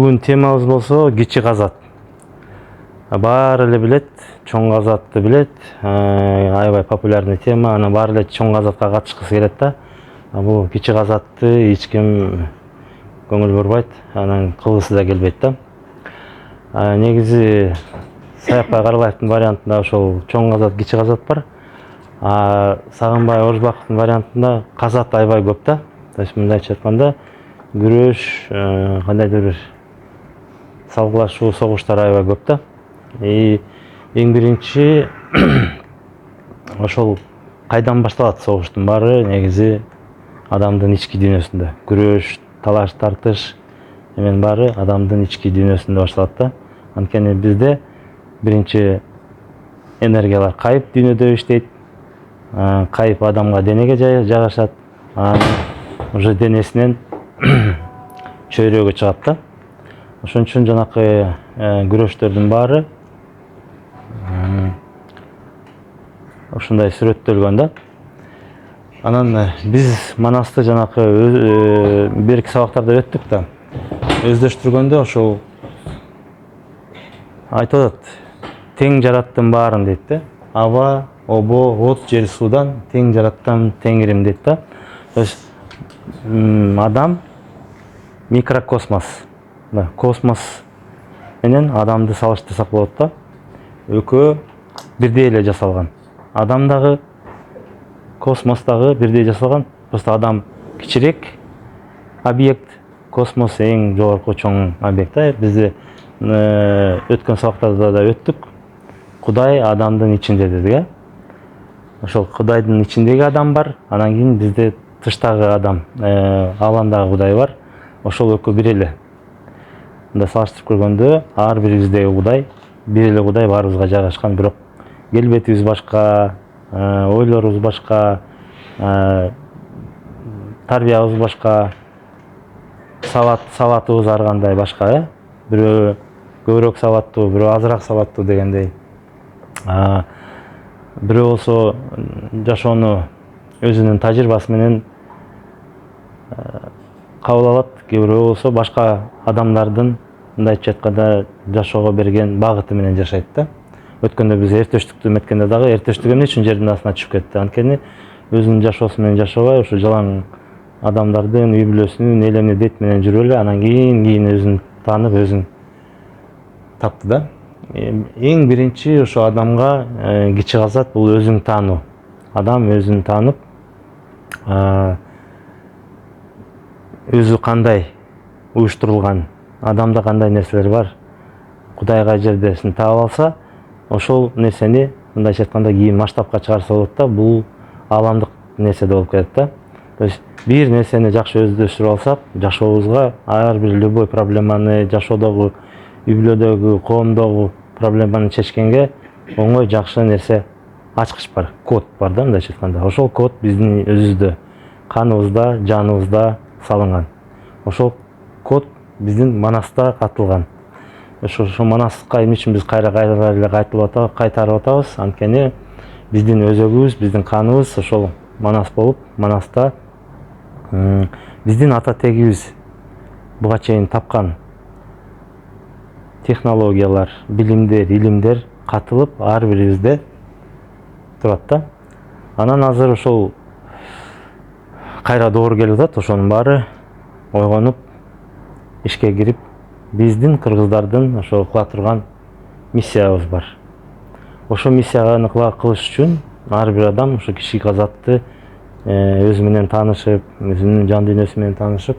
Бүгүн темабыз болсо кичи казат. Баары эле билет, чоң казатты билет. Аябай популярный тема. Анан баары эле чоң казатка катышкысы келет да. Бул кичи казатты эч ким көңүл бурбайт, анан кылгысы да келбейт да. Негизи Саякбай Каралаевдин вариантында ошол чоң казат, кичи казат бар. Сагынбай Орузбаковдун вариантында казат аябай көп да. Мындайча айтканда, күрөш, кандайдыр бир салгылашуу, согуштар аябай көп да. Эң биринчи ошол кайдан башталат согуштун баары негизи адамдын ички дүйнөсүндө. Күрөш, талаш, тартыш эмен баары адамдын ички дүйнөсүндө башталат да. Анткени бизде биринчи энергиялар кайып дүйнөдө иштейт. Кайып адамга денеге жайгашат. Уже денесинен чөйрөгө чыгат да. Ошон үчүн жанакы күрөштөрдүн баары ушундай сүрөттөлгөн да. Анан биз манасты жанакы берки сабактарда өттүк да. Өздөштүргөндө ошол айтып атат. Тең жараттым баарын дейт да. Аба, обо, от, жер, суудан тең жараттым теңирим дейт да. То есть адам микрокосмос. Космос менен адамды салыштырсак болот да. Экөө бирдей эле жасалган. Адам дагы космос дагы бирдей жасалган. Просто адам кичирээк объект, космос эң жогорку чоң объект. Бизде өткөн сабактарда да өттүк. Кудай адамдын ичинде дедик. Ошол Кудайдын ичиндеги адам бар, анан кийин бизде тыштагы адам, аламдагы Кудай бар. Ошол экөө бир эле. Мында салыштырып көргөндө ар бирибиздеги Кудай, бир эле Кудай баарыбызга жайгашкан, бирок келбетибиз башка, ойлорубуз башка, тарбиябыз башка, сабатыбыз ар кандай башка, бирөө көбүрөөк сабаттуу, бирөө азыраак сабаттуу дегендей. Бирөө болсо жашоону өзүнүн тажрыйбасы менен кабыл алат, кээ бирөө болсо башка адамдардын мындайча айтканда жашоого берген багыты менен жашайт да. Өткөндө биз эртештиктүү меткенде дагы эртештик эмне үчүн жердин астына түшүп кетти? Анткени өзүнүн жашоосу менен жашабай, ушу жалаң адамдардын үй бүлөсүнүн эл эмне дейт менен жүрүп эле, анан кийин өзүн таанып, өзүн тапты да. Эң биринчи ошо адамга кичи казат бул өзүн таануу. Адам өзүн таанып, өзү кандай уюштурулган, адамда кандай нерселер бар, Кудай кай жердесин таап алса, ошол нерсени мындайча айтканда кийин масштабка чыгарса болот да. Бул ааламдык нерседе болуп кетет да. То есть бир нерсени жакшы өздөштүрүп алсак, жашообузга ар бир любой проблеманы, жашоодогу, үй бүлөдөгү, коомдогу проблеманы чечкенге оңой жакшы нерсе ачкыч бар, код бар да, мындайча айтканда. Ошол код биздин өзүбүздө, каныбызда, жаныбызда салынган. Ошол код биздин манаста катылган. Ошол манаска эмне үчүн биз кайтарып атабыз? Анткени биздин өзөгүбүз, биздин каныбыз ошол манас болуп, манаста биздин ата тегибиз буга чейин тапкан технологиялар, билимдер, илимдер катылып ар бирибизде турат да. Анан азыр ошол кайра доор келип атат, ошонун баары ойгонуп, ишке кирип, биздин кыргыздардын ошо кыла турган миссиябыз бар. Ошол миссияга ыкла кылыш үчүн ар бир адам ошо кичи казатты өзү менен таанышып, өзүнүн жан дүйнөсү менен таанышып,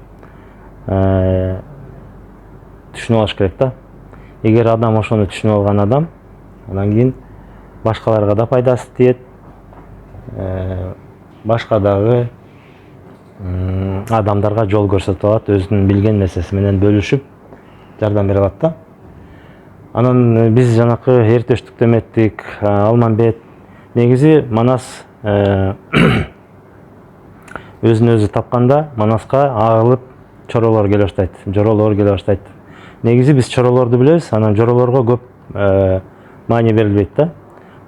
түшүнүп алыш керек да. Эгер адам ошону түшүнүп алган адам, анан кийин башкаларга да пайдасы тиет, башка дагы адамдарга жол көрсөтүп алат, өзүнүн билген нерсеси менен бөлүшүп жардам бере алат да. Анан биз жанакы эртештиктүү эметтик, Алмамбет негизи Манас өзүн өзү тапканда Манаска агылып чоролор келе баштайт, жоролор келе баштайт. Негизи биз чоролорду билебиз, анан жоролорго көп маани берилбейт да.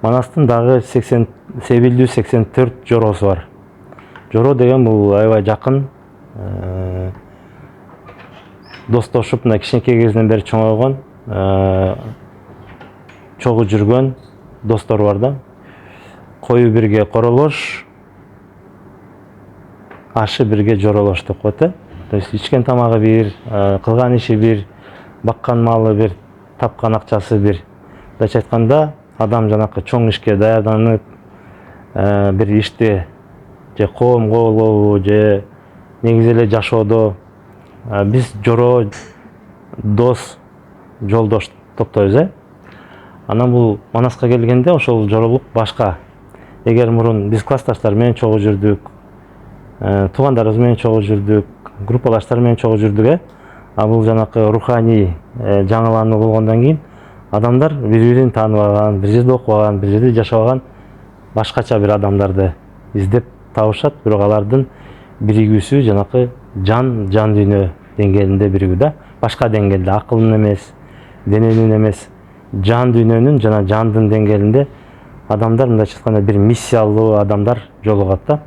Манастын дагы себилдүү 84 жороосу бар. Жоро деген бул аябай жакын достошуп мына кичинекей кезинен бери чоңойгон, чогуу жүргөн достор бар да. Кою бирге королош, ашы бирге жоролош деп коет. То есть ичкен тамагы бир, кылган иши бир, баккан малы бир, тапкан акчасы бир. Мындайча айтканда, адам жанакы чоң ишке даярданып, бир иште же коом коолообу же негизи эле жашоодо биз жороо, дос, жолдош топтойбуз. Анан бул Манаска келгенде ошол жоролук башка. Эгер мурун биз классташтар менен чогуу жүрдүк, туугандарыбыз менен чогуу жүрдүк, группалаштар менен чогуу жүрдүк, а бул жанакы руханий жаңылануу болгондон кийин адамдар бири-бирин тааныбаган, бир жерде окубаган, бир жерде жашабаган башкача бир адамдарды издеп табышат, бирок алардын биригүүсү жанакы жан дүйнө деңгээлинде биригүү да. Башка деңгээлде, акылдын эмес, дененин эмес, жан дүйнөнүн жана жандын деңгээлинде адамдар мындайча айтканда бир миссиялуу адамдар жолугат да.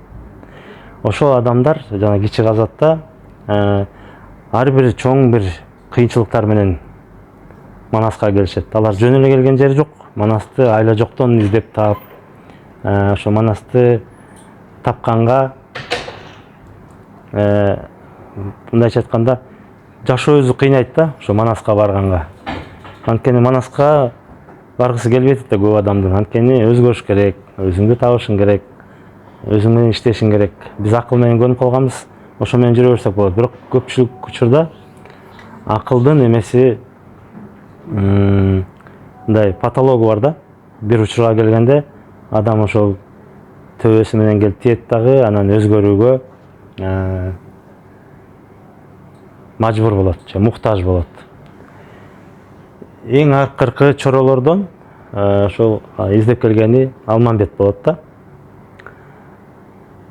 Ошол адамдар жана кичи казатта ар бир чоң бир кыйынчылыктар менен Манаска келишет. Алар жөн эле келген жери жок. Манасты айла жоктон издеп таап, ошо Манасты тапканга мындайча айтканда жашоо өзү кыйнайт да, ошо Манаска барганга. Анткени Манаска баргысы келбейт да көп адамдын. Анткени өзгөрүш керек, өзүңдү табышың керек, өзүң менен иштешиң керек. Биз акыл менен көнүп калганбыз, ошо менен жүрө берсек болот. Бирок көпчүлүк учурда акылдын эмеси мындай патологу бар да. Бир учурга келгенде адам ошол төбөсү менен келип тиет дагы, анан өзгөрүүгө мажбур болот, же муктаж болот. Эң акыркы чоролордон ошол издеп келгени Алмамбет болот да.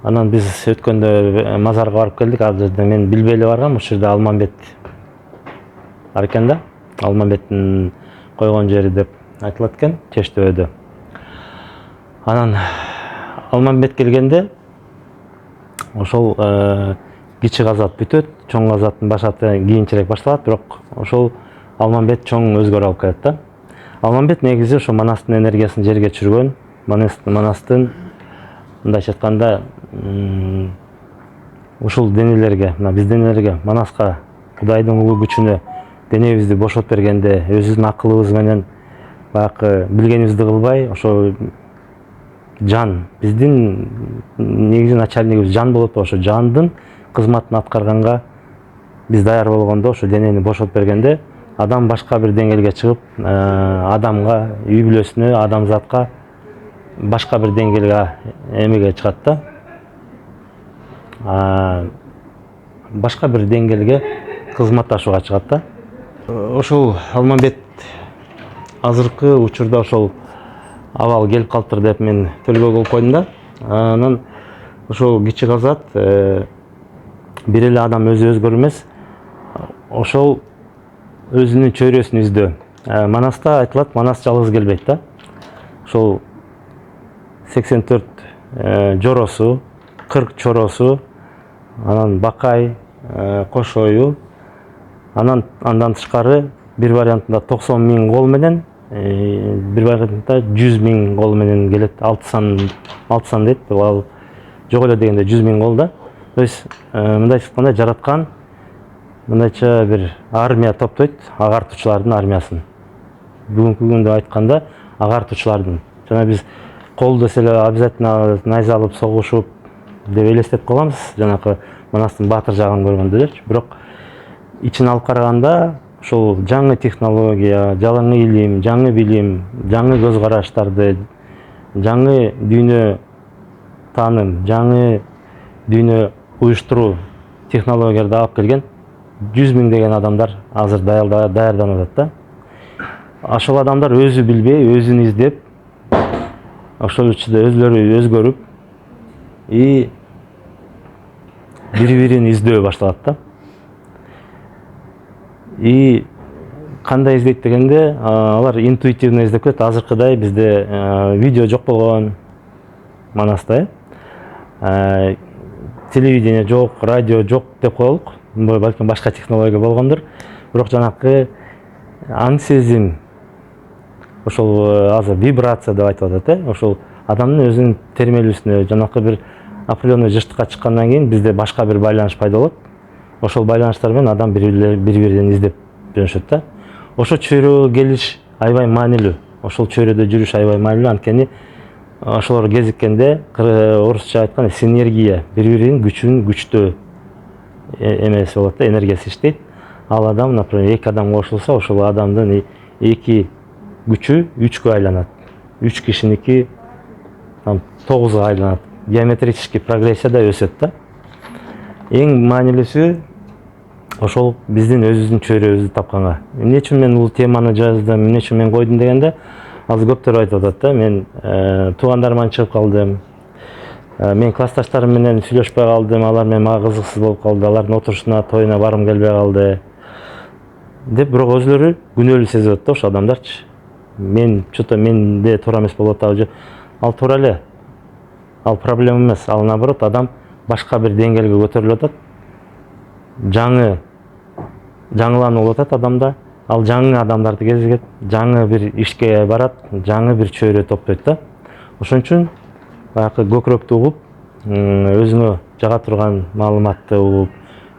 Анан биз өткөндө мазарга барып келдик. Ал жерде мен билбей эле баргам, ошол жерде Алмамбет бар экен да. Алмамбеттин койгон жери деп айтылат экен, Чештөбөдө. Анан Алмамбет келгенде ошол кичи казат бүтөт, чоң казаттын башаты кийинчерээк башталат, бирок ошол Алмамбет чоң өзгөрүү алып келет да. Алмамбет негизи ошо Манастын энергиясын жерге түшүргөн, Манастын мындайча айтканда ушул денелерге, мына биз денелерге, Манаска, Кудайдын улуу күчүнө денебизди бошотуп бергенде, өзүбүздүн акылыбыз менен баягы билгенибизди кылбай, ошо жан, биздин негизи начальнигибиз жан болот, ошо жандын кызматын аткарганга биз даяр болгондо, ошо денени бошотуп бергенде, адам башка бир деңгээлге чыгып, адамга, үй бүлөсүнө, адамзатка башка бир деңгээлге эмеге чыгат да. Башка бир деңгээлге кызматташууга чыгат да. Ошол Алмамбет азыркы учурда ошол абал келип калыптыр деп мен төлгө болуп койдум да. Анан ошол кичи казат бир эле адам өзү өзгөрүү эмес, ошол өзүнүн чөйрөсүн издөө. Манаста айтылат, Манас жалгыз келбейт да. Ошол 84 жоросу, 40 чоросу, анан Бакай, Кошою, андан тышкары бир вариантында 90 000 кол менен, бир вариантында 100 000 кол менен келет. 6 сан дейт, ал жок эле дегенде 100 000 кол да. То есть мындайча айтканда жараткан мындайча бир армия топтойт, агартуучулардын армиясын. Бүгүнкү күндө айтканда агартуучулардын. Жана биз кол десе эле обязательно найза алып согушуп деп элестеп калабыз, жанакы Манастын баатыр жагын көргөндө элечи. Бирок ичин алып караганда ошол жаңы технология, жаңы илим, жаңы билим, жаңы көз караштарды, жаңы дүйнө тааным, жаңы дүйнө уюштуруу технологияларды алып келген 100 000 деген адамдар азыр даярданып атат да. Ошол адамдар өзү билбей, өзүн издеп, ошол ичинде өзлөрү өзгөрүп, бири-бирин издөө башталат да. Кандай издейт дегенде, алар интуитивно издеп кетет. Азыркыдай бизде видео жок болгон Манаста, телевидение жок, радио жок деп коелук. балким башка технология болгондур. Бирок жанакы аң сезим, ошол азыр вибрация деп айтып атат, ошол адамдын өзүнүн термелүүсүнө жанакы бир определенный жыштыкка чыккандан кийин бизде башка бир байланыш пайда болот. Ошол байланыштар менен адам бири-бирин издеп жөнөшөт да. Ошо чөйрөгө келиш аябай маанилүү. Ошол чөйрөдө жүрүш аябай маанилүү, анткени ошолор кезиккенде орусча айтканда синергия, бири-биринин күчүн күчтөө эмеси болот да, энергиясы иштейт. Ал адам, например, эки адам кошулса, ошол адамдын эки күчү 3кө айланат. 3 кишиники 9га айланат. Геометрический прогрессия да өсөт да. Эң маанилүүсү ошол биздин өзүбүздүн чөйрөбүздү тапканга. Эмне үчүн мен бул теманы жаздым, эмне үчүн мен койдум дегенде, азыр көптөр айтып атат да, мен туугандарыман чыгып калдым. Мен классташтарым менен сүйлөшпөй калдым, алар менен мага кызыксыз болуп калды, алардын отурушуна, тоюна барым келбей калды. Деп бирок өзлөрү күнөөлүү сезип атат да ошо адамдарчы. Мен что-то менде туура эмес болуп атабы? Ал туура эле. Ал проблема эмес, ал наоборот адам башка бир деңгээлге көтөрүлүп атат. Жаңылануу болуп атат адамда. Ал жаңы адамдарды кезигет, жаңы бир ишке барат, жаңы бир чөйрө топтойт да. Ошон үчүн баягы көкүрөктү угуп, өзүңө жага турган маалыматты угуп,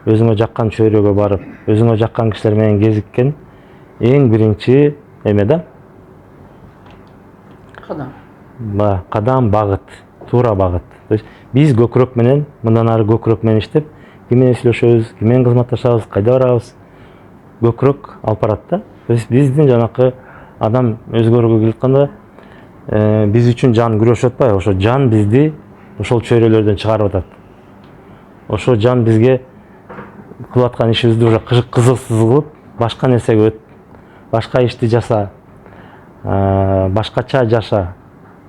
өзүңө жаккан чөйрөгө барып, өзүңө жаккан кишилер менен кезиккен эң биринчи эме да. Кадам багыт, туура багыт. То есть биз көкүрөк менен, мындан ары көкүрөк менен иштеп, ким менен сүйлөшөбүз, ким менен кызматташабыз, кайда барабыз? Көкүрөк алып барат да. То есть биздин жанакы адам өзгөрүүгө келатканда биз үчүн жан күрөшүп атпайбы? Ошо жан бизди ошол чөйрөлөрдөн чыгарып атат. Ошо жан бизге кылып аткан ишибизди уже кызыксыз кылып, башка нерсеге өт, башка ишти жаса, башкача жаша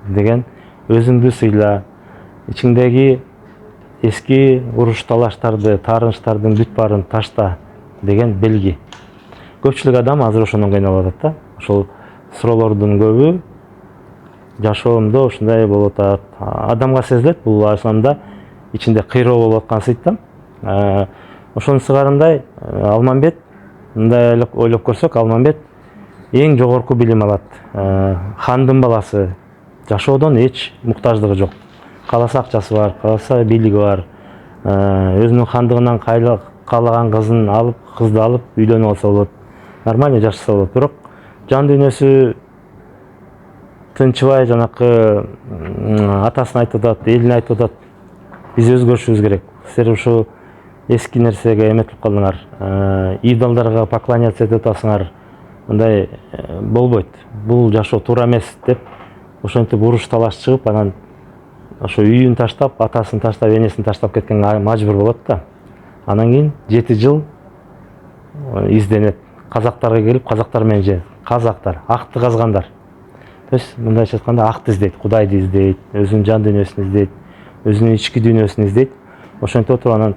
деген, өзүңдү сыйла, ичиңдеги эски уруш талаштарды, таарынычтардын бүт баарын ташта деген белги. Көпчүлүк адам азыр ошондон кыйналып атат да. Ошол суроолордун көбү жашоомдо ушундай болуп атат. Адамга сезилет, бул асамда ичинде кыйроо болуп аткан да. Ошонун сыгарындай Алмамбет, мындай ойлоп көрсөк, Алмамбет эң жогорку билим алат. Хандын баласы, жашоодон эч муктаждыгы жок. Кааласа акчасы бар, кааласа бийлиги бар. Өзүнүн хандыгынан каалаган кызын алып, кызды алып үйлөнүп алса болот. Нормально жашаса болот. Бирок жан дүйнөсү тынчыбай жанакы атасын айтып атат, элине айтып атат. Биз өзгөрүшүбүз керек. Силер ушу эски нерсеге эметип калдыңар. Идолдорго поклоняться этип атасыңар. Мындай болбойт. Бул жашоо туура эмес деп, ошентип уруш талаш чыгып, анан ошо үйүн таштап, атасын таштап, энесин таштап кеткенге мажбур болот да. Анан кийин 7 жыл изденет. Казактарга келип, казактар менен же казактар, акты казгандар. То есть мындайча айтканда акты издейт, Кудайды издейт, өзүнүн жан дүйнөсүн издейт, өзүнүн ички дүйнөсүн издейт. Ошентип отуруп анан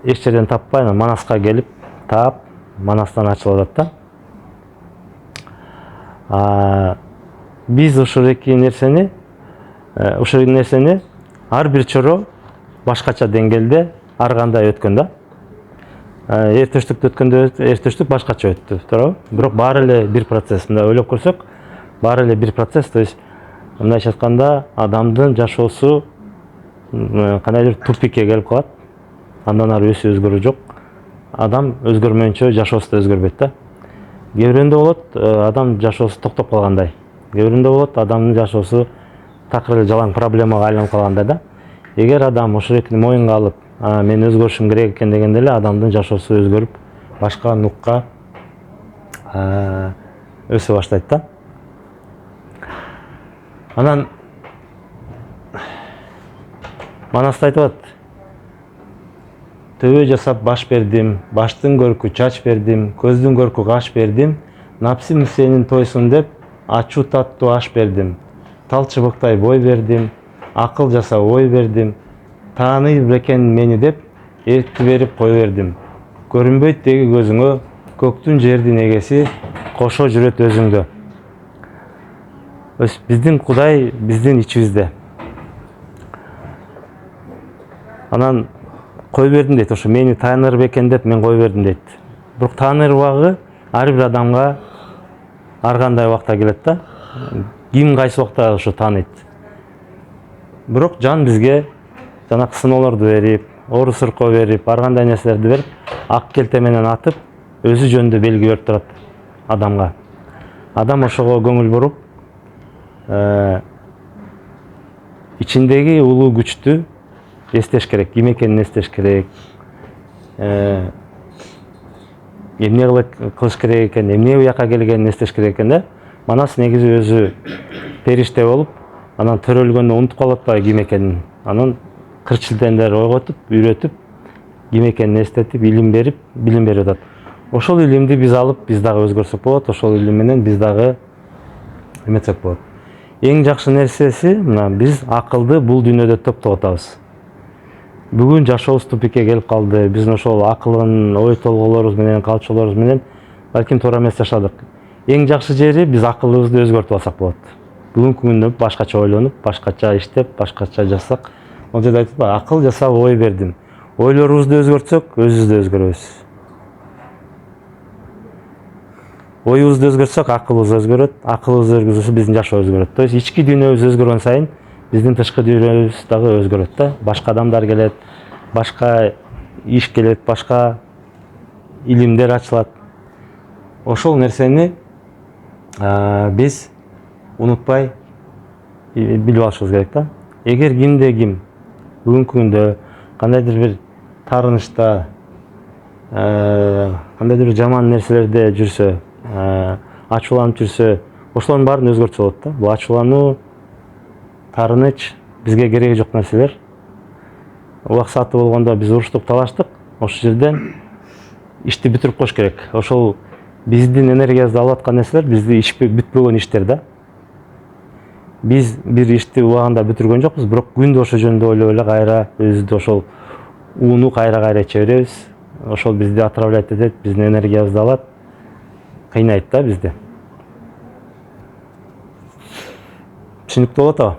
эч жерден таппай, анан Манаска келип, таап, Манастан ачылып атат да. Биз ушул эки нерсени, ар бир чоро башкача деңгээлде ар кандай өткөн да. Эртештикте өткөндө эртештик башкача өттү, туурабы? Бирок баары эле бир процесс. Мындай ойлоп көрсөк, баары эле бир процесс. То есть мындайча айтканда адамдын жашоосу кандайдыр тупикке келип калат. Андан ары өсүү өзгөрүү жок. Адам өзгөрмөйүнчө жашоосу да өзгөрбөйт да. Кээ бирөөндө болот адам жашоосу токтоп калгандай. Кээ бирөөндө болот адамдын жашоосу такыр эле жалаң проблемага айланып калгандай да. Эгер адам ошол экини моюнга алып, мен өзгөрүшүм керек экен дегенде эле адамдын жашоосу өзгөрүп, башка нукка өсө баштайт да. Анан Манаста айтып атат. Төбө жасап баш бердим, баштын көркү чач бердим, көздүн көркү каш бердим, напсим сенин тойсун деп, ачуу таттуу аш бердим. Тал чыбыктай бой бердим, акыл жаса ой бердим, тааный бекен мени деп, эркти берип кой бердим. Көрүнбөйт деги көзүңө, көктүн жердин эгеси, кошо жүрөт өзүңдө. Биздин Кудай биздин ичибизде. Анан кой бердим дейт. Ошо мени тааныр бекен деп мен кой бердим дейт. Бирок тааныр убагы ар бир адамга ар кандай убакта келет да. Ким кайсы убакта ошо тааныйт. Бирок жан бизге жанакы сыноолорду берип, ору сыркоо берип, ар кандай нерселерди берип, ак келте менен атып, өзү жөнүндө белги берип турат адамга. Адам ошого көңүл буруп, ичиндеги улуу күчтү эстеш керек, ким экенин эстеш керек. Эмне кылыш керек экен, эмне буяка келгенин эстеш керек экен да. Манас негизи өзү периште болуп, анан төрөлгөндө унутуп калып атпайбы ким экенин. Анан кырчилдендер ойготуп, үйрөтүп, ким экенин эстетип, илим берип атат. Ошол илимди биз алып, биз дагы өзгөрсөк болот. Ошол илим менен биз дагы эметсек болот. Эң жакшы нерсеси мына биз акылды бул дүйнөдө топтоп атабыз. Бүгүн жашообуз тупикке келип калды. Биз ошол акылын, ой толгоолорубуз менен, калчаларыбыз менен балким туура эмес жашадык. Эң жакшы жери биз акылыбызды өзгөртүп алсак болот. Бүгүнкү күндө башкача ойлонуп, башкача иштеп, башкача жасасак, ал жерде айтып бар, акыл жасап ой бердим. Ойлорубузду өзгөртсөк, өзүбүздү өзгөрөбүз. Оюбузду өзгөртсөк, акылыбыз өзгөрөт, акылыбыз өзгөрсө биздин жашоо өзгөрөт. То есть ички дүйнөбүз өзгөргөн сайын биздин тышкы дүйнөбүз дагы өзгөрөт да. Башка адамдар келет, башка иш келет, башка илимдер ачылат. Ошол нерсени биз унутпай билип алышыбыз керек да. Эгер кимде ким бүгүнкү күндө кандайдыр бир таарынычта, кандайдыр бир жаман нерселерде жүрсө, ачууланып жүрсө, ошолордун баарын өзгөртсө болот да. Бул ачуулануу, таарыныч бизге кереги жок нерселер. Убак сааты болгондо биз уруштук, талаштык. Ошол жерден ишти бүтүрүп коюш керек. Ошол биздин энергиябызды алып аткан нерселер бизди бүтпөгөн иштер да. Биз бир ишти убагында бүтүргөн жокпуз, бирок күндө ошол жөнүндө ойлоп эле кайра өзүбүздү ошол ууну кайра иче беребиз. Ошол бизди отравлять этет, биздин энергиябызды алат, кыйнайт да бизди. Түшүнүктүү болот абы?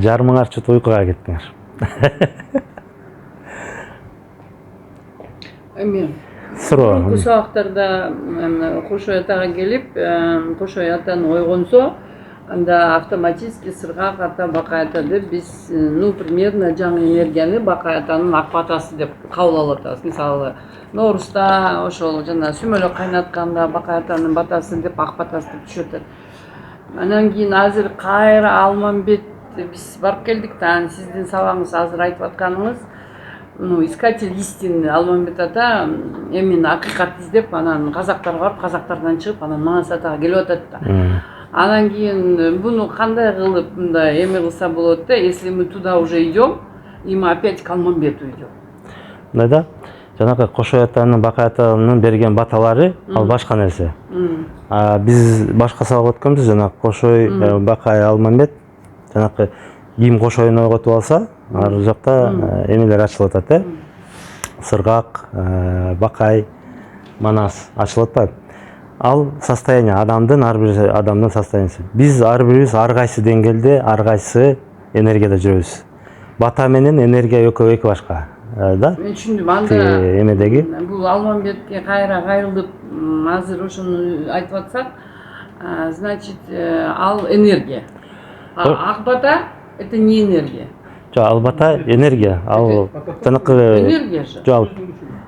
Жарымыңар чут уйкуга кеттиңер. Эми Суроо. сабактарда Кошой атага келип, Кошой атаны ойгонсо, анда автоматически Сыргак ата, Бакай ата деп биз, примерно жаңы энергияны Бакай атанын ак батасы деп кабыл алып атабыз. Мисалы, Ноорузда ошол жана сүмөлөк кайнатканда Бакай атанын батасы деп ак батасы деп түшүп атат. Анан кийин азыр кайра Алмамбет биз барып келдик да, сиздин сабагыңыз азыр айтып атканыңыз, искатель истины Алмамбет ата эми акыйкат издеп, анан казактарга барып, казактардан чыгып, анан Манас атага келип атат да. Анан кийин буну кандай кылып мындай эме кылса болот да, если мы туда уже идем, и мы опять к Алмамбету идем. Мындай да, жанагы Кошой атанын, Бакай атанын берген баталары ал башка нерсе. Биз башка сабак өткөнбүз, жанагы Кошой, Бакай, Алмамбет, жанагы ким Кошойун ойготуп алса, ар жакта эмелер ачылып атат, Сыргак, Бакай, Манас ачылып атпайбы? Ал состояние адамдын, ар бир адамдын состояниясы. Биз ар бирибиз ар кайсы деңгээлде, ар кайсы энергияда жүрөбүз. Бата менен энергия экөө эки башка. Да? Мен түшүндүм. Анда эмедеги бул Алмамбетке кайра кайрылып, азыр ошону айтып атсак, значит, ал энергия. Ак бата это не энергия. Ал бата энергия, ал жанакы энергия же. Жок,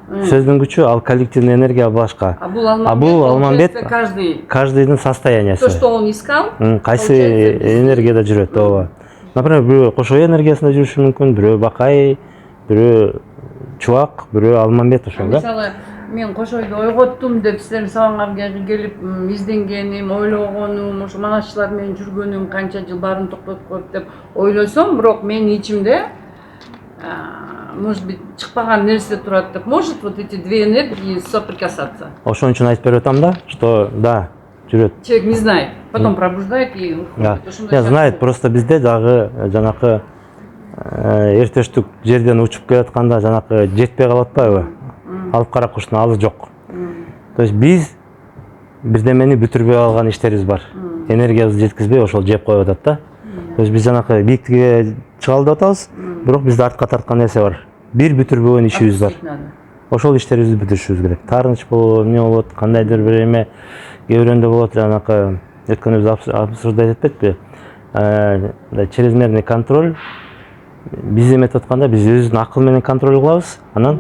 сөздүн күчү, ал коллективный энергия башка. А бул Алмамбет каждыйдын состояниясы. То, что он искал, кайсы энергияда жүрөт, ооба. Например, бирөө Кошой энергиясында жүрүшү мүмкүн, бирөө Бакай, бирөө Чубак, бирөө Алмамбет ошол да. Мисалы, мен Кошойду ойготтум деп силердин сабагыңарга келип изденгеним, ойлогонум, ошо манасчылар менен жүргөнүм, канча жыл баарын токтотуп коюп деп ойлосом, бирок менин ичимде может быть чыкпаган нерсе турат деп, может вот эти две энергии соприкасаться. Ошон үчүн айтып берип атам да, что да, жүрөт. Человек не знает, потом пробуждает и уходит. Да, знает, просто бизде дагы жанакы эртештик жерден учуп келатканда жанакы жетпей калып атпайбы? Алып кара куштун алы жок. То есть биз бирдемени бүтүрбөй алган иштерибиз бар. Энергиябызды жеткизбей ошол жеп коюп атат да. То есть биз жанакы бийиктикке чыгалып атабыз, Бирок бизде артка тарткан нерсе бар. Бир бүтүрбөгөн ишибиз бар. Ошол иштерибизди бүтүрүшүбүз керек. Таарыныч болобу, эмне болот, кандайдыр бир эме кээ бирөөндө болот, жанакы өткөнүбүз абсурд этпекпи? Чрезмерный контроль. Биз эметип атканда биз өзүбүздүн акыл менен контроль кылабыз. Анан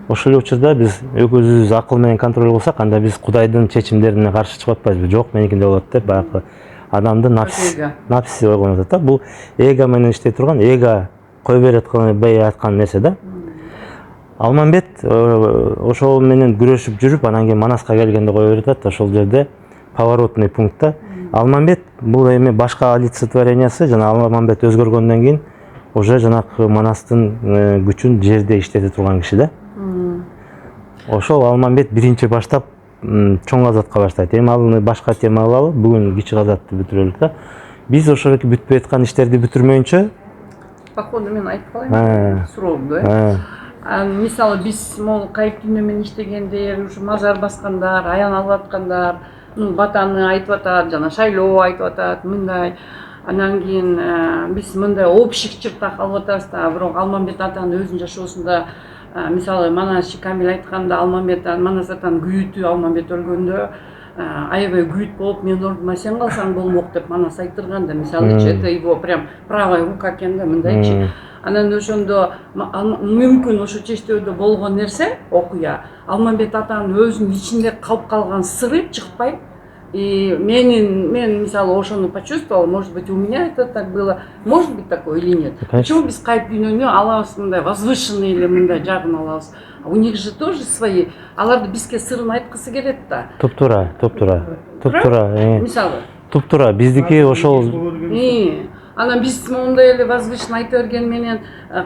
ошол эле учурда биз өзүбүз акыл менен контроль кылсак, анда биз Кудайдын чечимдерине каршы чыгып атпайбызбы? Жок, меникинде болот деп баягы адамдын напси ойгонуп атат да. Бул эго менен иштей турган, эго кое берип аткан нерсе да. Алмамбет ошол менен күрөшүп жүрүп, анан кийин Манаска келгенде кое берип атат, ошол жерде поворотный пунктта. Алмамбет бул эми башка олицетворениясы, жана Алмамбет өзгөргөндөн кийин уже жанакы Манастын күчүн жерде иштете турган киши да. Ошол Алмамбет биринчи баштап чоң казатка баштайт. Эми ал башка тема алалы, бүгүн кичи казатты бүтүрөлүк да. Биз ошол бүтпөй аткан иштерди бүтүрмөйүнчө, походу мен айтып калайын, суроомду. Мисалы биз могул кайып дүйнө менен иштегенде, ушу мазар баскандар, аян алып аткандар, батаны айтып атат, жана шайлоо айтып атат, мындай. Анан кийин биз мындай общий чертах алып атабыз да, бирок Алмамбет атанын өзүнүн жашоосунда, мисалы Манас Камил айтканда, Манас атанын күйүтү, Алмамбет өлгөндө аябай күйүт болуп, мен ордума сен калсаң болмок деп Манас айттырган да, мисалычы, это его прям правая рука экен да, мындайчы. Анан ошондо мүмкүн ошо чечтөөдө болгон нерсе, окуя, Алмамбет атанын өзүнүн ичинде калып калган сыры чыкпай. И мен, мисалы, ошону почувствовала, может быть, у меня это так было, может быть такое или нет. Почему без кайып дүйнөнү алабыз мындай возвышенный или мындай жагын алабыз? У них же тоже свои, аларды бизге сырын айткысы келет да. Туптура. Мисалы. Туптура, биздики ошол. Анан биз мондай эле возвышенно айта берген менен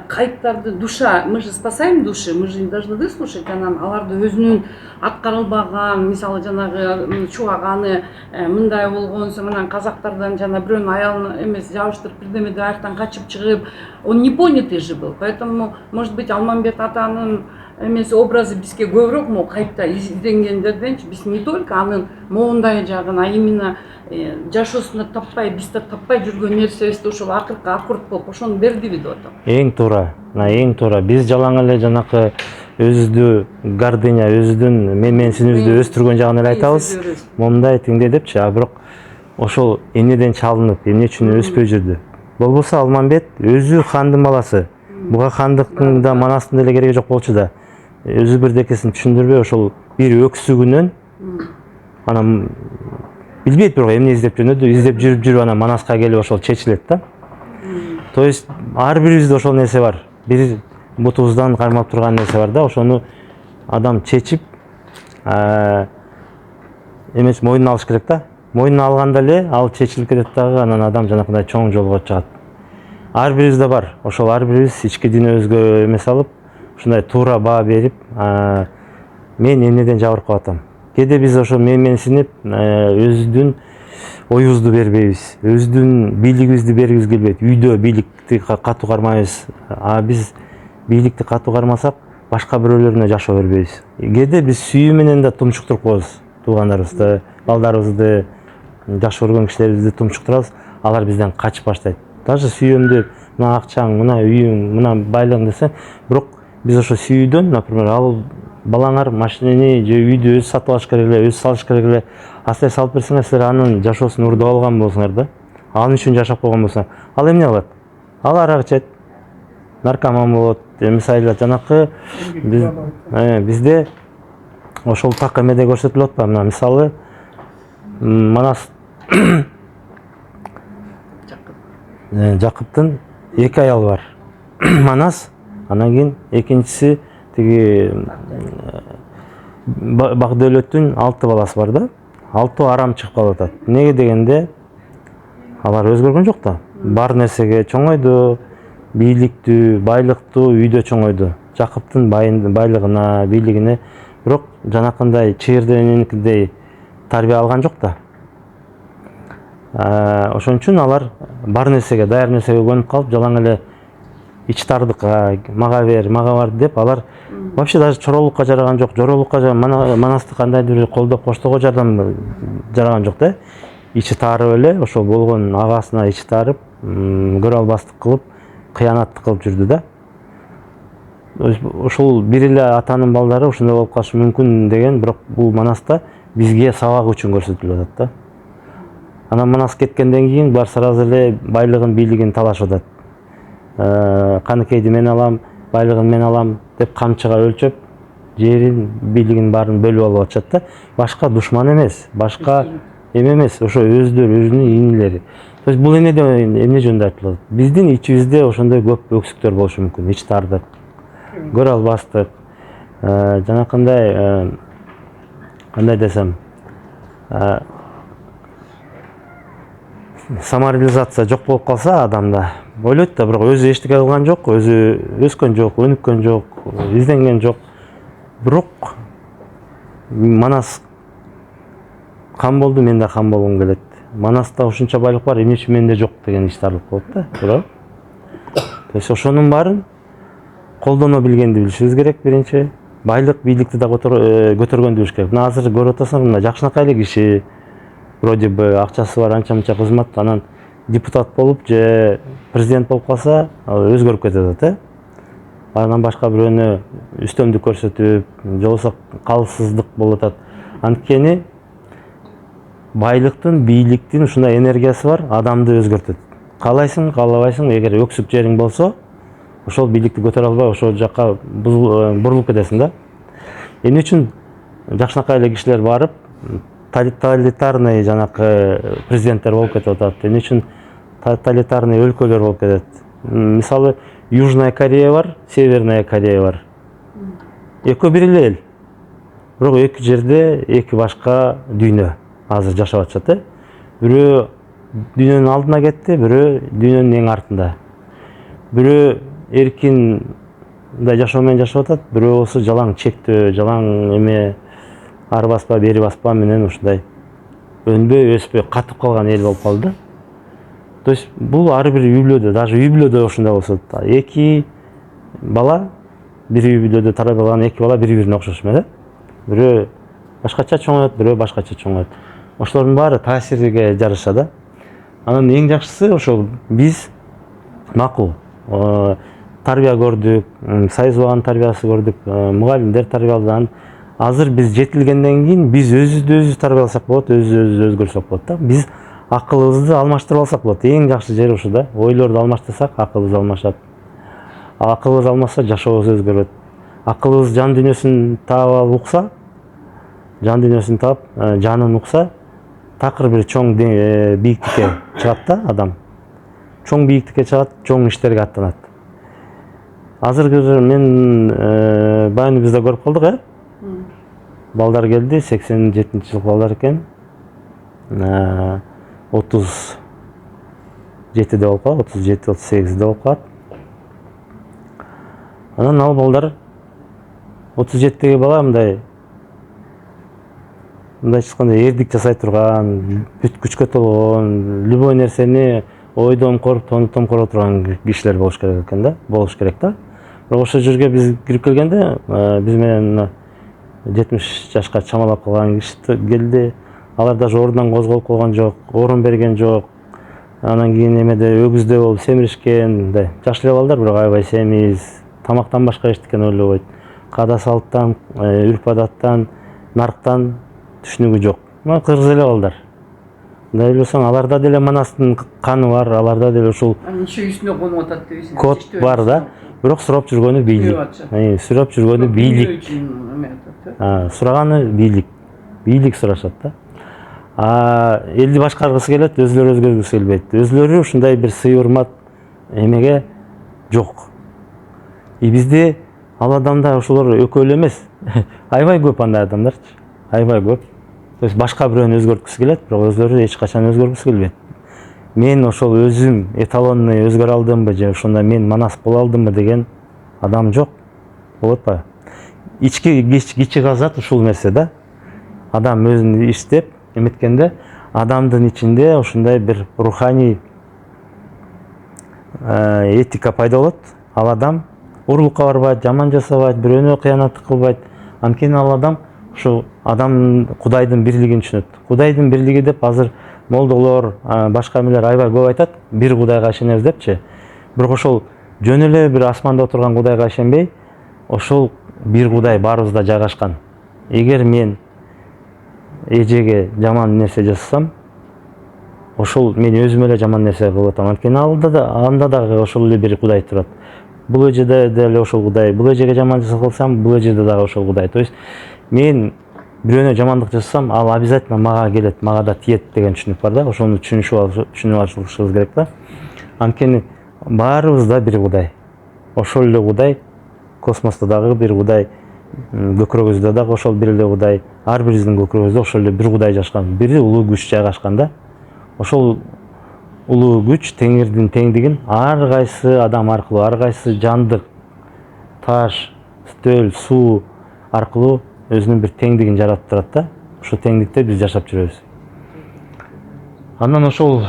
кайыптарды душа, мы же спасаем души, мы же не должны выслушать, анан аларды өзүнүн аткарылбаган, мисалы жанагы чубаганы мындай болгонсо, мынан казактардан жана бирөөнүн аялын эмес жабыштырып бирдеме деп аяктан качып чыгып, он непонятый же был. Поэтому, может быть, Алмамбет атанын эмес образы бизге көбүрөөк могу кайыпта изденгендерденчи, биз не только анын моундай жагын, а именно жашоосунда таппай, бизде таппай жүргөн нерсебизди ошол акыркы аккорд болуп ошону бердиби деп атам. Эң туура. Биз жалаң эле жанакы өзүбүздү гордыня, өзүбүздүн менменсиндүүбүздү өстүргөн жагын эле айтабыз. Момундай тиңдей депчи, а бирок ошол эмнеден чалынып, эмне үчүн өспөй жүрдү? Болбосо Алмамбет өзү хандын баласы. Буга хандыктын да Манастын деле кереги жок болчу да. Өзү бирдекесин түшүндүрбөй ошол бир өксүгүнөн анан билбейт, бирок эмне издеп жүрүп анан Манаска келип ошол чечилет да. То есть ар бирибизде ошол нерсе бар. Бир бутубуздан кармап турган нерсе бар да, ошону адам чечип эмес мойнуна алыш керек да. Мойнуна алганда эле ал чечилип кетет дагы, анан адам жанакындай чоң жолго чыгат. Ар бирибизде бар. Ошол ар бирибиз ички дүйнөбүзгө эмес алып, ушундай туура баа берип, мен эмнеден жабыркап атам. Кээде биз ошо менменсинип, өзүбүздүн оюбузду бербейбиз, өзүбүздүн бийлигибизди бергибиз келбейт. Үйдө бийликти катуу кармайбыз. Биз бийликти катуу кармасак, башка бирөөлөрүнө жашоо бербейбиз. Кээде биз сүйүү менен да тумчуктуруп коебуз. Туугандарыбызды, балдарыбызды, жаш көргөн кишилерибизди тумчуктурабыз. Алар бизден качып баштайт. Даже сүйөм деп, мына акчаң, мына үйүң, мына байлыгың десе, бирок биз ошо сүйүүдөн, например, ал балаңар машинени же үйдү өзү сатып алыш керек эле, өзү салыш керек эле, астай салып берсеңер, силер анын жашоосун урдуп алган болсоңор да, анын үчүн жашап койгон болсоңор, ал эмне кылат? Ал арак ичет, наркоман болот, мисалы жанакы бизде ошол так эмеде көрсөтүлүп атпайбы? Мына мисалы Манас Жакыптын эки аялы бар. Манас, анан кийин экинчиси тиги Бакдөөлөттүн 6 баласы бар да. 6 арам чыгып калып атат. Неге дегенде алар өзгөргөн жок да. Бар нерсеге чоңойду, бийликтүү, байлыктуу үйдө чоңойду. Жакыптын байлыгына, бийлигине, бирок жанакындай чыйырденикидей тарбия алган жок да. Ошон үчүн алар бар нерсеге, даяр нерсеге көнүп калып, жалаң эле ичтардыкка, мага бер, мага бар деп алар вообще даже чоролукка жараган жок. Жоролукка Манасты кандайдыр бир колдоп коштоого жараган жок да. Ичи таарып эле, ошол болгон агасына ичи таарып, көрө албастык кылып, кыянаттык кылып жүрдү да. Ошол бир эле атанын балдары ушундай болуп калышы мүмкүн деген, бирок бул Манаста бизге сабак үчүн көрсөтүлүп атат да. Анан Манас кеткенден кийин булар сразу эле байлыгын, бийлигин талашып атат. Каныкейди мен алам, байлыгын мен алам деп камчыга өлчөп, жерин, бийлигин баарын бөлүп алып атышат да. Башка душман эмес, башка эме эмес, ошо өздөрү, өзүнүн инилери. То есть бул эмне жөнүндө айтылат? Биздин ичибизде ошондой көп өксүктөр болушу мүмкүн, ичтардык, көрө албастык, жанакындай, кандай десем, самореализация жок болуп калса адамда, ойлойт да, бирок өзү эчтеке кылган жок, өзү өскөн жок, өнүккөн жок, изденген жок. Бирок Манас кам болду, мен да кам болгум келет. Манаста ушунча байлык бар, эмне үчүн менде жок деген иштарлык болот да, туурабы? То есть ошонун баарын колдоно билгенди билишибиз керек биринчи. Байлык, бийликти да көтөргөндү билиш керек. Мына азыр көрүп атасыңар, мына жакшынакай эле киши, вроде бы акчасы бар, анча-мынча кызмат, анан депутат болуп же президент болуп калса, өзгөрүп кетип атат, Анан башка бирөөнү үстөмдүк көрсөтүп, же болбосо калыссыздык болуп атат. Анткени байлыктын, бийликтин ушундай энергиясы бар, адамды өзгөртөт. Каалайсың, каалабайсың, эгер өксүк жериң болсо, ошол бийликти көтөрө албай, ошол жакка бурулуп кетесиң да. Эмне үчүн жакшынакай эле кишилер барып, тоталитарный жанакы президенттер болуп кетип атат? Эмне үчүн тоталитарный өлкөлөр болуп кетет? Мисалы, Южная Корея бар, Северная Корея бар. Экөө бир эле эл. Бирок эки жерде эки башка дүйнө азыр жашап атышат, Бирөө дүйнөнүн алдына кетти, бирөө дүйнөнүн эң артында. Бирөө эркин жашоо менен жашап атат, бирөө болсо жалаң чектөө, жалаң эме ары баспа, бери баспа менен ушундай өнбөй, өспөй катып калган эл болуп калды да. То есть бул ар бир үй бүлөдө, даже үй бүлөдө ошондой болсо, эки бала, бир үй бүлөдө тарап алган эки бала бири-бирине окшош эмес, Бирөө башкача чоңойот, бирөө башкача чоңойот. Ошолордун баары таасирге жараша да. Анан эң жакшысы ошол биз макул тарбия көрдүк, Союз убагынын тарбиясы көрдүк, мугалимдер тарбияланды. Азыр биз жетилгенден кийин биз өзүбүздү тарбияласак болот, өзүбүздү өзгөртсөк болот да. Биз акылыбызды алмаштырып алсак болот. Эң жакшы жери ушул да. Ойлорду алмаштырсак, акылыбыз алмашат. Акылыбыз алмаса, жашообуз өзгөрөт. Акылыбыз жан дүйнөсүн таап алып укса, жан дүйнөсүн таап, жанын укса, такыр бир чоң бийиктикке чыгат да адам. Чоң бийиктикке чыгат, чоң иштерге аттанат. Азыр мен баягы бизде көрүп калдык, Балдар келди, 87-жылкы балдар экен. 37-де болуп калат, 37-38-де болуп калат. Анан ал балдар 37-деги бала мындай чыккандай эрдик жасай турган, бүт күчкө толгон, любой нерсени ойдон коруп, тонутон коруп турган кишилер болуш керек экен да, болуш керек да. Бирок ошол жерге биз кирип келгенде, биз менен 70 жашка чамалап калган киши келди. Алар даже ордунан козголуп койгон жок, орун берген жок. Анан кийин эмеде өгүздө болуп семиришкен, мындай жаш эле балдар, бирок аябай семиз, тамактан башка эчтекени ойлобойт. Каада салттан, үрп адаттан, нарктан түшүнүгү жок. Мына кыргыз эле балдар. Мындай ойлосоң, аларда деле Манастын каны бар, аларда деле ушул үстүнө конуп атат дебейсиң. код бар да. Бирок сурап жүргөнү бийлик. Сурап жүргөнү бийлик. Сураганы бийлик. Бийлик сурашат да. Элди башкаргысы келет, өзлөрү өзгөргүсү келбейт. Өзлөрү ушундай бир сый урмат эмеге жок. Бизде ал адамдар ошолор экөө эле эмес. Аябай көп андай адамдарчы. Аябай көп. То есть башка бирөөнү өзгөрткүсү келет, бирок өзлөрү эч качан өзгөргүсү келбейт. Мен ошол өзүм эталонный өзгөрө алдымбы же ошондо мен Манас боло алдымбы деген адам жок. Болот атпайбы? Кичи казат ушул нерсе да. Адам өзүн иштеп эметкенде, адамдын ичинде ушундай бир руханий этика пайда болот. Ал адам урлукка барбайт, жаман жасабайт, бирөөнү кыянаттык кылбайт. Анткени ал адам ушул адам Кудайдын бирлигин түшүнөт. Кудайдын бирлиги деп азыр молдолор, башка эмелер аябай көп айтат, бир Кудайга ишенебиз депчи. Бирок ошол жөн эле бир асманда отурган Кудайга ишенбей, ошол бир Кудай баарыбызда жайгашкан. Эгер мен эжеге жаман нерсе жасасам, ошол мен өзүмө эле жаман нерсе кылып атам. Анткени анда дагы ошол эле бир Кудай турат. Бул эжеде деле ошол Кудай, бул эжеге жаман кылсам, бул эжеде дагы ошол Кудай. То есть мен бирөөнө жамандык жасасам, ал обязательно мага келет, мага да тиет деген түшүнүк бар да. Ошону түшүнүп алышыбыз керек да. Анткени баарыбызда бир Кудай. Ошол эле Кудай космосто дагы бир Кудай, көкүрөгүбүздө дагы ошол бир эле Кудай, ар бирибиздин көкүрөгүбүздө ошол эле бир Кудай жашкан, бири улуу күч жайгашкан да. Ошол улуу күч Теңирдин теңдигин ар кайсы адам аркылуу, ар кайсы жандык, таш, стөл, суу аркылуу өзүнүн бир теңдигин жаратып турат да. Ошол теңдикте биз жашап жүрөбүз. Андан ошол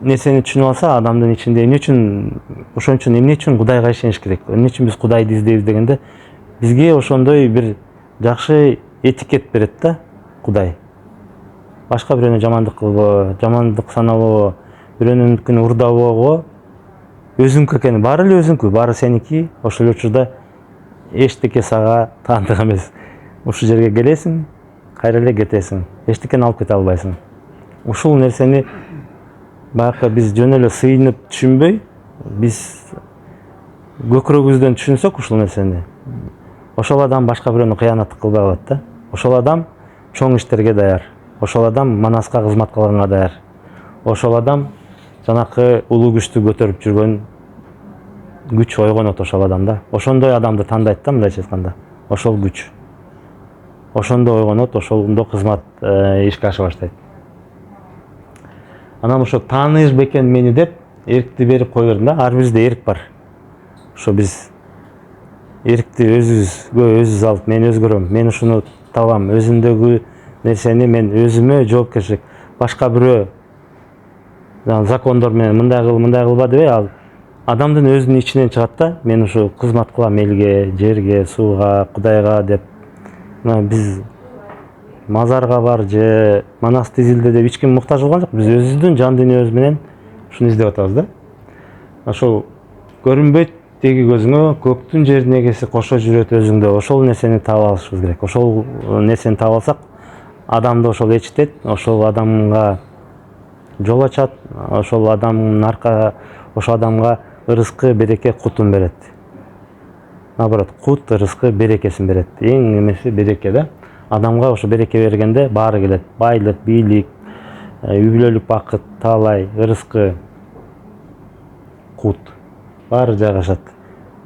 нерсени түшүнүп алса, адамдын ичинде эмне үчүн, ошон үчүн эмне үчүн Кудайга ишениш керек? Эмне үчүн биз Кудайды издейбиз дегенде, бизге ошондой бир жакшы этикет берет да Кудай. Башка бирөөнө жамандык кылбоо, жамандык санабоо, бирөөнүнкүн урдабоого, өзүңкү экени баары эле өзүңкү, баары сеники. Ошол эле учурда эчтеке сага таандык эмес. Ушул жерге келесиң, кайра эле кетесиң. Эчтекени алып кете албайсың. Ушул нерсени баягы биз жөн эле сыйынып түшүнбөй, биз көкүрөгүбүздөн түшүнсөк ушул нерсени, ошол адам башка бирөөнү кыянаттык кылбай калат да. Ошол адам чоң иштерге даяр. Ошол адам манаска кызмат кылганга даяр. Ошол адам жанакы улуу күчтү көтөрүп жүргөн күч ойгонот ошол адамда. Ошондой адамды тандайт да, мындайча айтканда. Ошол күч. Ошондо ойгонот, ошондо кызмат ишке аша баштайт. Анан ошо тааныш бекен мени деп эркти берип кое бердим да. Ар бирибизде эрк бар. Ошо биз эркти өзүбүз алып, мен өзгөрөм, мен ушуну табам, өзүмдөгү нерсени мен өзүмө жоопкерчилик. Башка бирөө закондор менен мындай кылба дебей, ал адамдын өзүнүн ичинен чыгат да. Мен ушу кызмат кылам элге, жерге, сууга, Кудайга деп. Биз мазарга бар же манас тизилде деп эч ким муктаж болгон жок. Биз өзүбүздүн жан дүйнөбүз менен ушуну издеп атабыз да. Ошол көрүнбөйт теги көзүңө, көктүн жердин эгеси кошо жүрөт өзүңдө. Ошол нерсени таап алышыбыз керек. Ошол нерсени таап алсак, адамды ошол ээрчитет, ошол адамга жол ачат, ошол адамга ырыскы, береке, кутун берет. Наоборот, кут, ырыскы, берекесин берет. Эң эмеси береке да. Адамга ошо береке бергенде баары келет. Байлык, бийлик, үй бүлөлүк бакыт, таалай, ырыскы, кут баары жайгашат.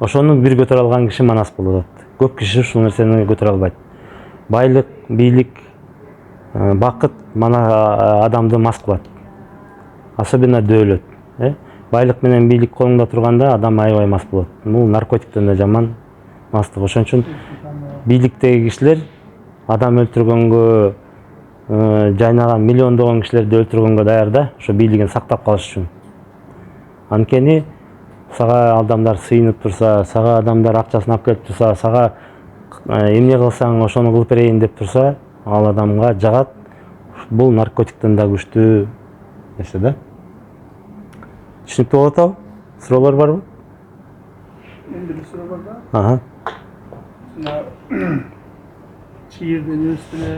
Ошону бир көтөрө алган киши манас болот. Көп киши ушул нерсени көтөрө албайт. Байлык, бийлик, бакыт адамды мас кылат. Особенно дөөлөт. Байлык менен бийлик колуңда турганда адам аябай мас болот. Бул наркотиктен да жаман мастык. Ошон үчүн бийликтеги кишилер адам өлтүргөнгө, жайнаган миллиондогон кишилерди өлтүргөнгө даяр да, ошо бийлигин сактап калыш үчүн. Анткени сага адамдар сыйынып турса, сага адамдар акчасын алып келип турса, сага эмне кылсаң ошону кылып берейин деп турса, ал адамга жагат. Бул наркотиктен да күчтүү нерсе да. Түшүнүктүү болуп атабы? Суроолор барбы? Endi bir soru var da. Şehirden üstüne,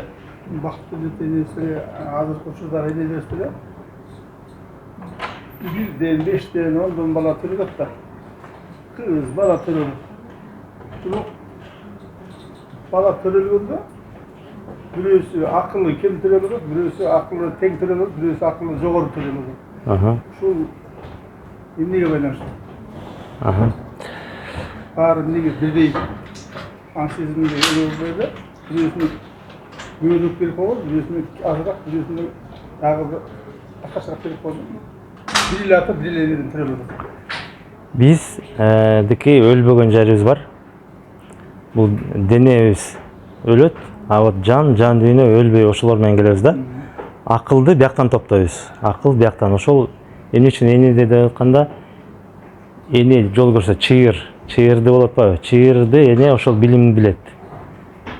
baktı üstüne, hazır koşullar ile üstüne. Birden, beşten, ondan bala tırık da. Kız bala tırık. Bala tırıldığında birisi akıllı kim tırılır, birisi akıllı tek tırılır, birisi akıllı zor tırılır. Şu imniye baylanıştı. Barın nege birey ansizmde öyle böyle, birisini büyüdük bir kol, birisini azırak, birisini dağı akaşak bir kol. Biriyle atıp biriyle tırılır. Биз дики өлбөгөн жерибиз бар. Бул денебиз өлөт, а вот жан дүйнө өлбөй ошолор менен келебиз да. Акылды бияктан топтойбуз. Акыл бияктан. Ошол эмне үчүн эни деп атканда, эни жол көрсө чыйырды болот атпайбы? Чыйырды эне ошол билим билет.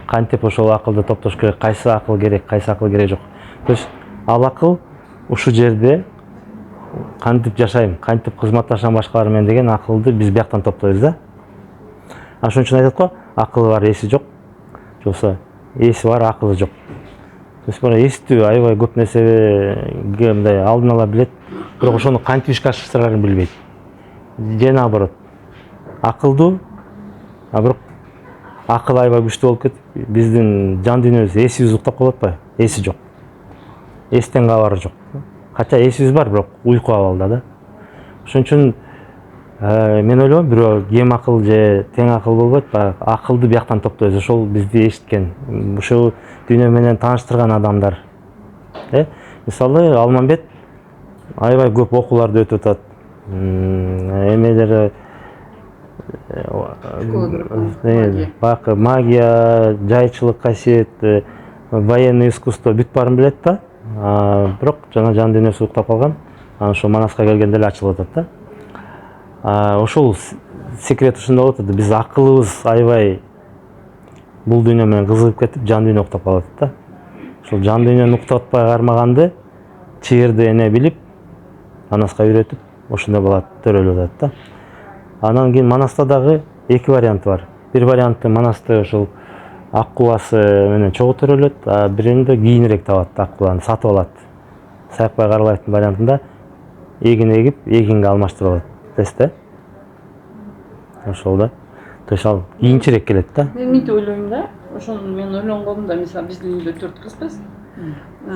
Кантип ошол акылды топтош керек, кайсы акыл керек жок. То есть ал акыл ушу жерде кантип жашайм, кантип кызматташам башкалар менен деген акылды биз бияктан топтойбуз да. Ошон үчүн айтат го, акылы бар эси жок, жоксо эси бар акылы жок. То есть бара эстүү аябай көп нерсеге мындай алдын ала билет, бирок ошону кантип ишке ашырсаларын билбейт. Же наоборот, акылдуу, а бирок акыл аябай күчтүү болуп кетип, биздин жан дүйнөбүз эсибиз уктап калып атпайбы? Эси жок. Эстен кабары жок. Кача эсибиз бар, бирок уйку абалда да. Ошон үчүн мен ойлойм, бирөө кем акыл же тең акыл болбойт, баягы акылды бияктан топтойбуз. Ошол бизди эшиткен, ушул дүйнө менен тааныштырган адамдар. Мисалы, Алмамбет аябай көп окууларды өтүп атат. Эмелери баягы магия, жайчылык касиет, военный искусство бүт баарын билет да. Бирок жана жан дүйнөсү уктап калган. Анан ошо Манаска келгенде эле ачылып атат да. Ошол секрет ушунда болот да, биз акылыбыз аябай бул дүйнө менен кызыгып кетип, жан дүйнө уктап калат да. Ошол жан дүйнөнү уктатпай кармаганды чыйырды эне билип, Манаска үйрөтүп, ошондой бала төрөлүп атат да. Анан кийин Манаста дагы эки варианты бар. Бир варианты Манасты ошол аккуласы менен чогуу төрөлөт, а биринде кийинирээк табат, аккуланы сатып алат. Саякбай Каралаевдин вариантында эгин эгип, эгинге алмаштырып алат. Тесте. Ошол да. То есть ал кийинчерээк келет да. Мен мынтип ойлойм да, ошону мен ойлонгом да, мисалы биздин үйдө 4 кызбыз.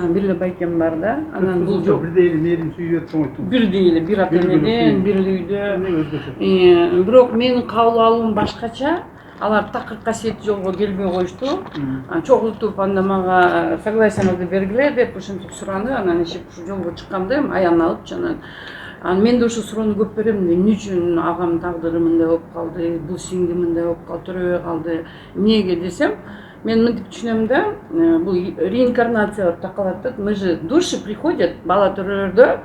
Бир эле байкем бар да. Анан бул жок. Бирдей эле мээрин сүйүп атпайбы? Бирдей эле, бир ата-энеден, бир үйдө. Бирок менин кабыл алуум башкача. Алар такыр касиет жолго келбей коюшту. Чогултуп анда мага согласияңызды бергиле деп ошентип сураны. Анан иши ушу жолго чыкканда аян алып жанан. Анан мен да ошо суроону көп берем. Эмне үчүн агам тагдыры мындай болуп калды, бул сиңди мындай болуп калды, төрөбөй калды. Эмнеге десем, мен мынтип түшүнөм да, бул реинкарнация деп калат да. Мы же души приходят, бала төрөлөрдө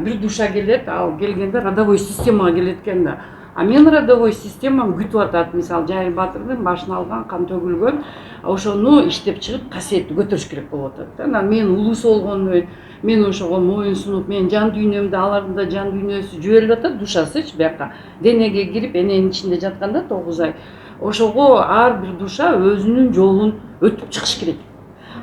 бир душа келет, ал келгенде родовой системага келет экен да. А мен родовой системам күтүп атат. Мисалы, Жайыр Батырдын башын алган, кан төгүлгөн, ошону иштеп чыгып касиетти көтөрүш керек болуп атат да. Анан мен улуусу болгондой, мен ошого моюн сунуп, мен жан дүйнөмдө алардын да жан дүйнөсү жиберилип атат, душасычы бияка денеге кирип, эненин ичинде жатканда 9 ай. Ошого ар бир душа өзүнүн жолун өтүп чыгыш керек.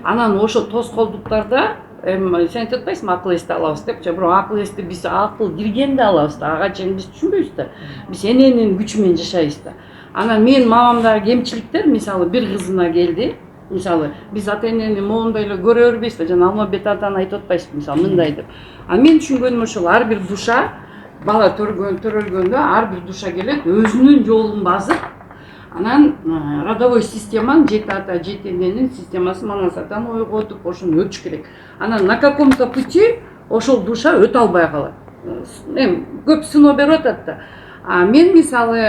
Анан ошо тоскоолдуктарда сен айтып атпайсыңбы, акыл эсти алабыз депчи, бирок акыл эсти биз акыл киргенде алабыз да, ага чейин биз түшүнбөйбүз да. Биз эненин күчү менен жашайбыз да. Анан менин мамамдагы кемчиликтер, мисалы, бир кызына келди. Мисалы, биз ата-энени моундай эле көрө бербейбиз да, жана Алмамбет атаны айтып атпайсызбы, мисалы, мындай деп. А мен түшүнгөнүм ошол, ар бир душа бала төрөлгөндө ар бир душа келет, өзүнүн жолун базып, анан родовой системанын 7 ата 7 эненин системасын Манас атаны ойготуп, ошону өтүш керек. Анан на каком-то пути ошол душа өтө албай калат. Көп сыноо берип атат да. А мен мисалы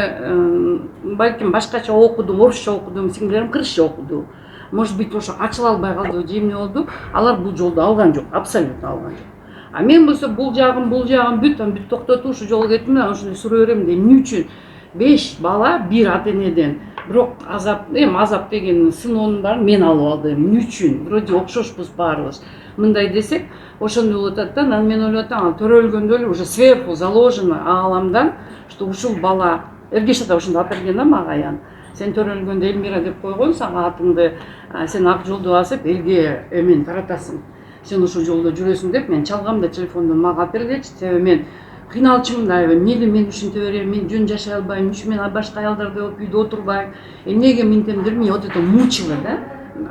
балким башкача окудум, орусча окудум, сиңдилерим кыргызча окуду. Может быть, ошо ачыла албай калды, же эмне болду? Алар бул жолду алган жок, абсолютно алган жок. А мен болсо бул жагым бүт токтотуп ушу жолго кеттим да, ошондой суроо берем да, эмне үчүн 5 бала бир ата-энеден, бирок азап деген сыноонун баарын мен алып алдым. Эмне үчүн? Вроде окшошпуз баарыбыз. Мындай десек, ошондой болуп атат да. Анан мен ойлоп атам, төрөлгөндө эле уже сверху заложено ааламдан, что ушул бала Эргеш ата ошондо алып берген да мага аян. Сен төрөлгөндө Элмира деп койгон, сага атыңды сен ак жолду басып элге эмен таратасың. Сен ошол жолдо жүрөсүң деп мен чалгам да телефондон мага алып бергилечи. Себеби мен кыйналчумун да, эмнеге мен ушинте берем, мен жөн жашай албайм, үчүн мен башка аялдардай болуп үйдө отурбайм, эмнеге минтемдир, мен вот это мучило да.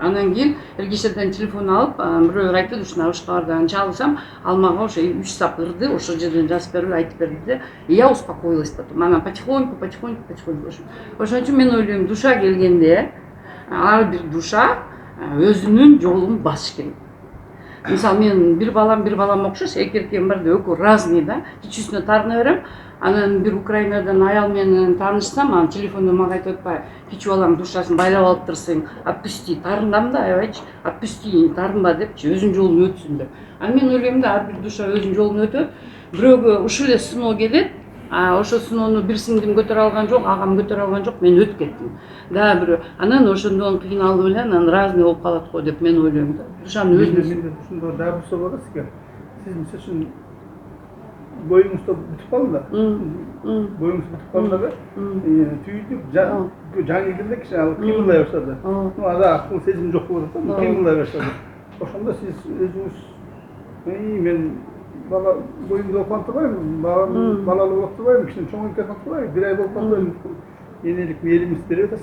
Анан кийин Эргешадан телефон алып, бирөө айтты, ушуна ушкалардан чалсам, ал мага ошо 3 сап ырды, ошол жерден жазып берип айтып берди да. Я успокоилась потом. Анан потихоньку. Ошон үчүн мен ойлойм, душа келгенде ар бир душа өзүнүн жолун басыш керек. Мисалы, мен бир балам окшош, эки эркегим бар да, экөө разный да. Кичүүсүнө таарына берем. Анан бир Украинадан аял менен таанышсам, анан телефондон мага айтып атпайбы, кичүү балаң душасын байлап алыптырсың, отпусти, таарындам да, аябайчы, отпусти, таарынба депчи, өзүнүн жолун өтсүн деп. Анан мен ойлойм да, ар бир душа өзүнүн жолун өтөт. Бирөөгө ушул эле сыноо келет, ошо сыноону бир сиңдим көтөрө алган жок, агам көтөрө алган жок, мен өтүп кеттим. Да, бирөө. Анан ошондон кыйналып эле, анан разный болуп калат го деп мен ойлойм да. Душанын өзүнүн ушундо дагы бир суроо бар сизге. Сиз мисалы үчүн boyunuzda bitip kaldı da. Boyunuz bitip kaldı da. Tüydük, can ilgili kişi kıymıllaya başladı. Ama da akıl sezim çok oldu da kıymıllaya başladı. O şunda siz özünüz, ben bala boyumda okantı var mı? Balalı vakti var mı? Kişinin çoğun ülkesi var mı? Bir ay okantı var mı? Yenilik bir yerim istiyor da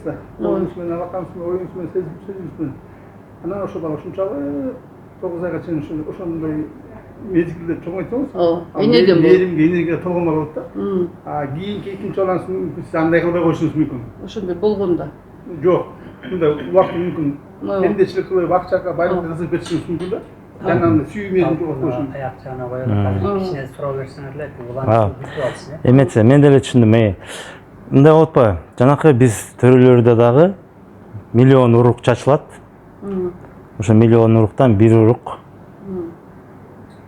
oyunusmen, alakamsmen, oyunusmen, sezimsmen. Ana o şurada şunçalı 9 ayga çeyin ошондой мезгилде чоңойтабыз. Энеден бул. Yerim генерге толгонмай болот да. Кийинки экинчи балаңыз сиз андай кылбай коюшуңуз мүмкүн. Ошондой болгондо. Жок. Мындай убакыт мүмкүн. Эмдечилик кылып акчага байлыкты кызып кетишиңиз мүмкүн да. Жанагындай сүйүү мезгилде отурушуң. Аяк жагына коюп, азыр кичине суроо берсеңер улан бүтүп алсын. Эметсе мен деле түшүндүм. Мындай болуп атпайбы? Жанакы биз төрөлөрдө дагы миллион урук чачылат. Ошо миллион уруктан бир урук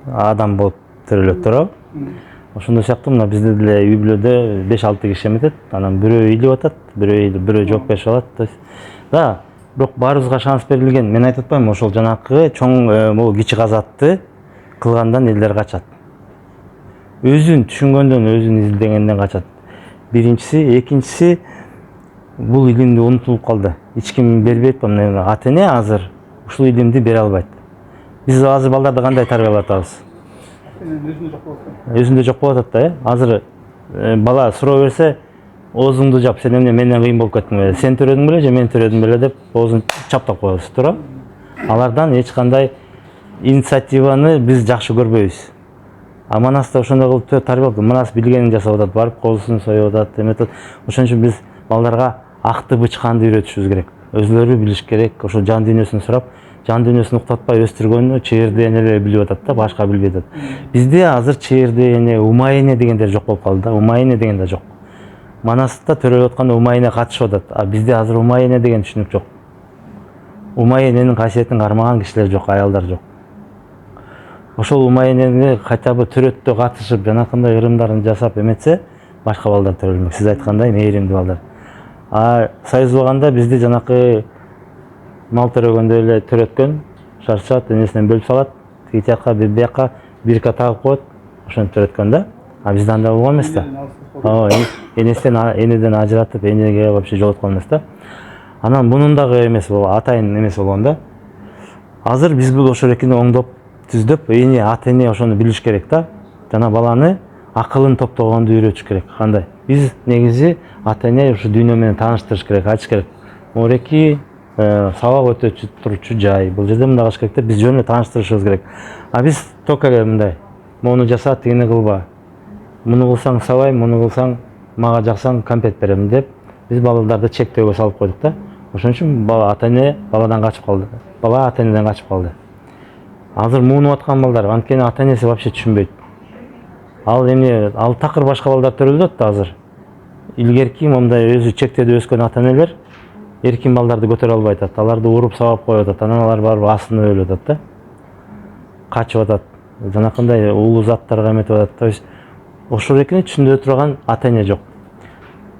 адам болуп төрөлөт туурабы? Ошондой сыяктуу мына бизде деле үй бүлөдө 5-6 киши эметет. Анан бирөө ыйлап атат, бирөө жооп беришип алат. Да, бирок баарыбызга шанс берилген. Мен айтып атпаймынбы, ошол жанакы чоң могу кичи казатты кылгандан элдер качат. Өзүн түшүнгөндөн, өзүн изилдегенден качат. Биринчиси, экинчиси бул илимди унутулуп калды. Эч ким бербейт, ата эне азыр ушул илимди бере албайт. Биз азыр балдарды кандай тарбиялап атабыз? Өзүндө жок болуп атат да, Азыр бала суроо берсе, оозуңду жап, сен эмне менден кыйын болуп кеттиң, сен төрөдүң беле же мен төрөдүм беле деп оозун чаптап коебуз, туура? Алардан эч кандай инициативаны биз жакшы көрбөйбүз. А Манаста ошондой кылып тарбиялап, Манас билгенин жасап атат, барып коозун союп атат, эметет. Ошон үчүн биз балдарга акты бычканды үйрөтүшүбүз керек. Өзлөрү билиш керек, ошо жан дүйнөсүн сурап, жан дүйнөсүн уктатпай өстүргөнү чээрде энелер билип атат да, башка билбей атат. Бизде азыр чээрде эне, умай эне дегендер жок болуп калды да, умай эне деген да жок. Манаста төрөлүп атканда умай эне катышып атат, а бизде азыр умай эне деген түшүнүк жок. Умай эненин касиетин кармаган кишилер жок, аялдар жок. Ошол умай энени хотя бы төрөттө катышып, жанакындай ырымдарын жасап эметсе, башка балдар төрөлмөк. Сиз айткандай мээримдүү балдар. А союз болгондо бизде жанакы мал төрөгөндө эле төрөткөн, шаршат, энесинен бөлүп салат, тиги жакка, бир бияка, бирка тагып коет, ошентип төрөткөн да. А бизде андай болгон эмес да. Энеден ажыратып, энеге вообще жолоткон эмес да. Анан мунун дагы эмес болгон, атайын эмес болгон да. Азыр биз бул ошол экини оңдоп, түздөп, эне, ата эне ошону билиш керек да. Жана баланы акылын топтогонду үйрөтүш керек. Кандай? Биз негизи ата эне ушу дүйнө менен тааныштырыш керек, айтыш керек. Мореки сабак өтө турчу жай. Бул жерде мындай кылыш керек деп биз жөн эле тааныштырышыбыз керек. А биз только эле мындай, мону жаса, тигини кылба. Муну кылсаң сабайм, муну кылсаң мага жаксаң конфет берем деп биз балдарды чектөөгө салып койдук да. Ошон үчүн ата эне баладан качып калды. Бала ата энеден качып калды. Азыр муунуп аткан балдар анткени ата энеси вообще түшүнбөйт. Ал такыр башка балдар төрөлөт да азыр. Илгерки мындай өзү чектеде өскөн ата энелер эркин балдарды көтөрө албай атат. Аларды уруп сабап коюп атат. Анан алар барып астына өлүп атат да. Качып атат. Жанакындай улуу заттарга эметип атат. То есть ошол экини түшүндүрө турган ата эне жок.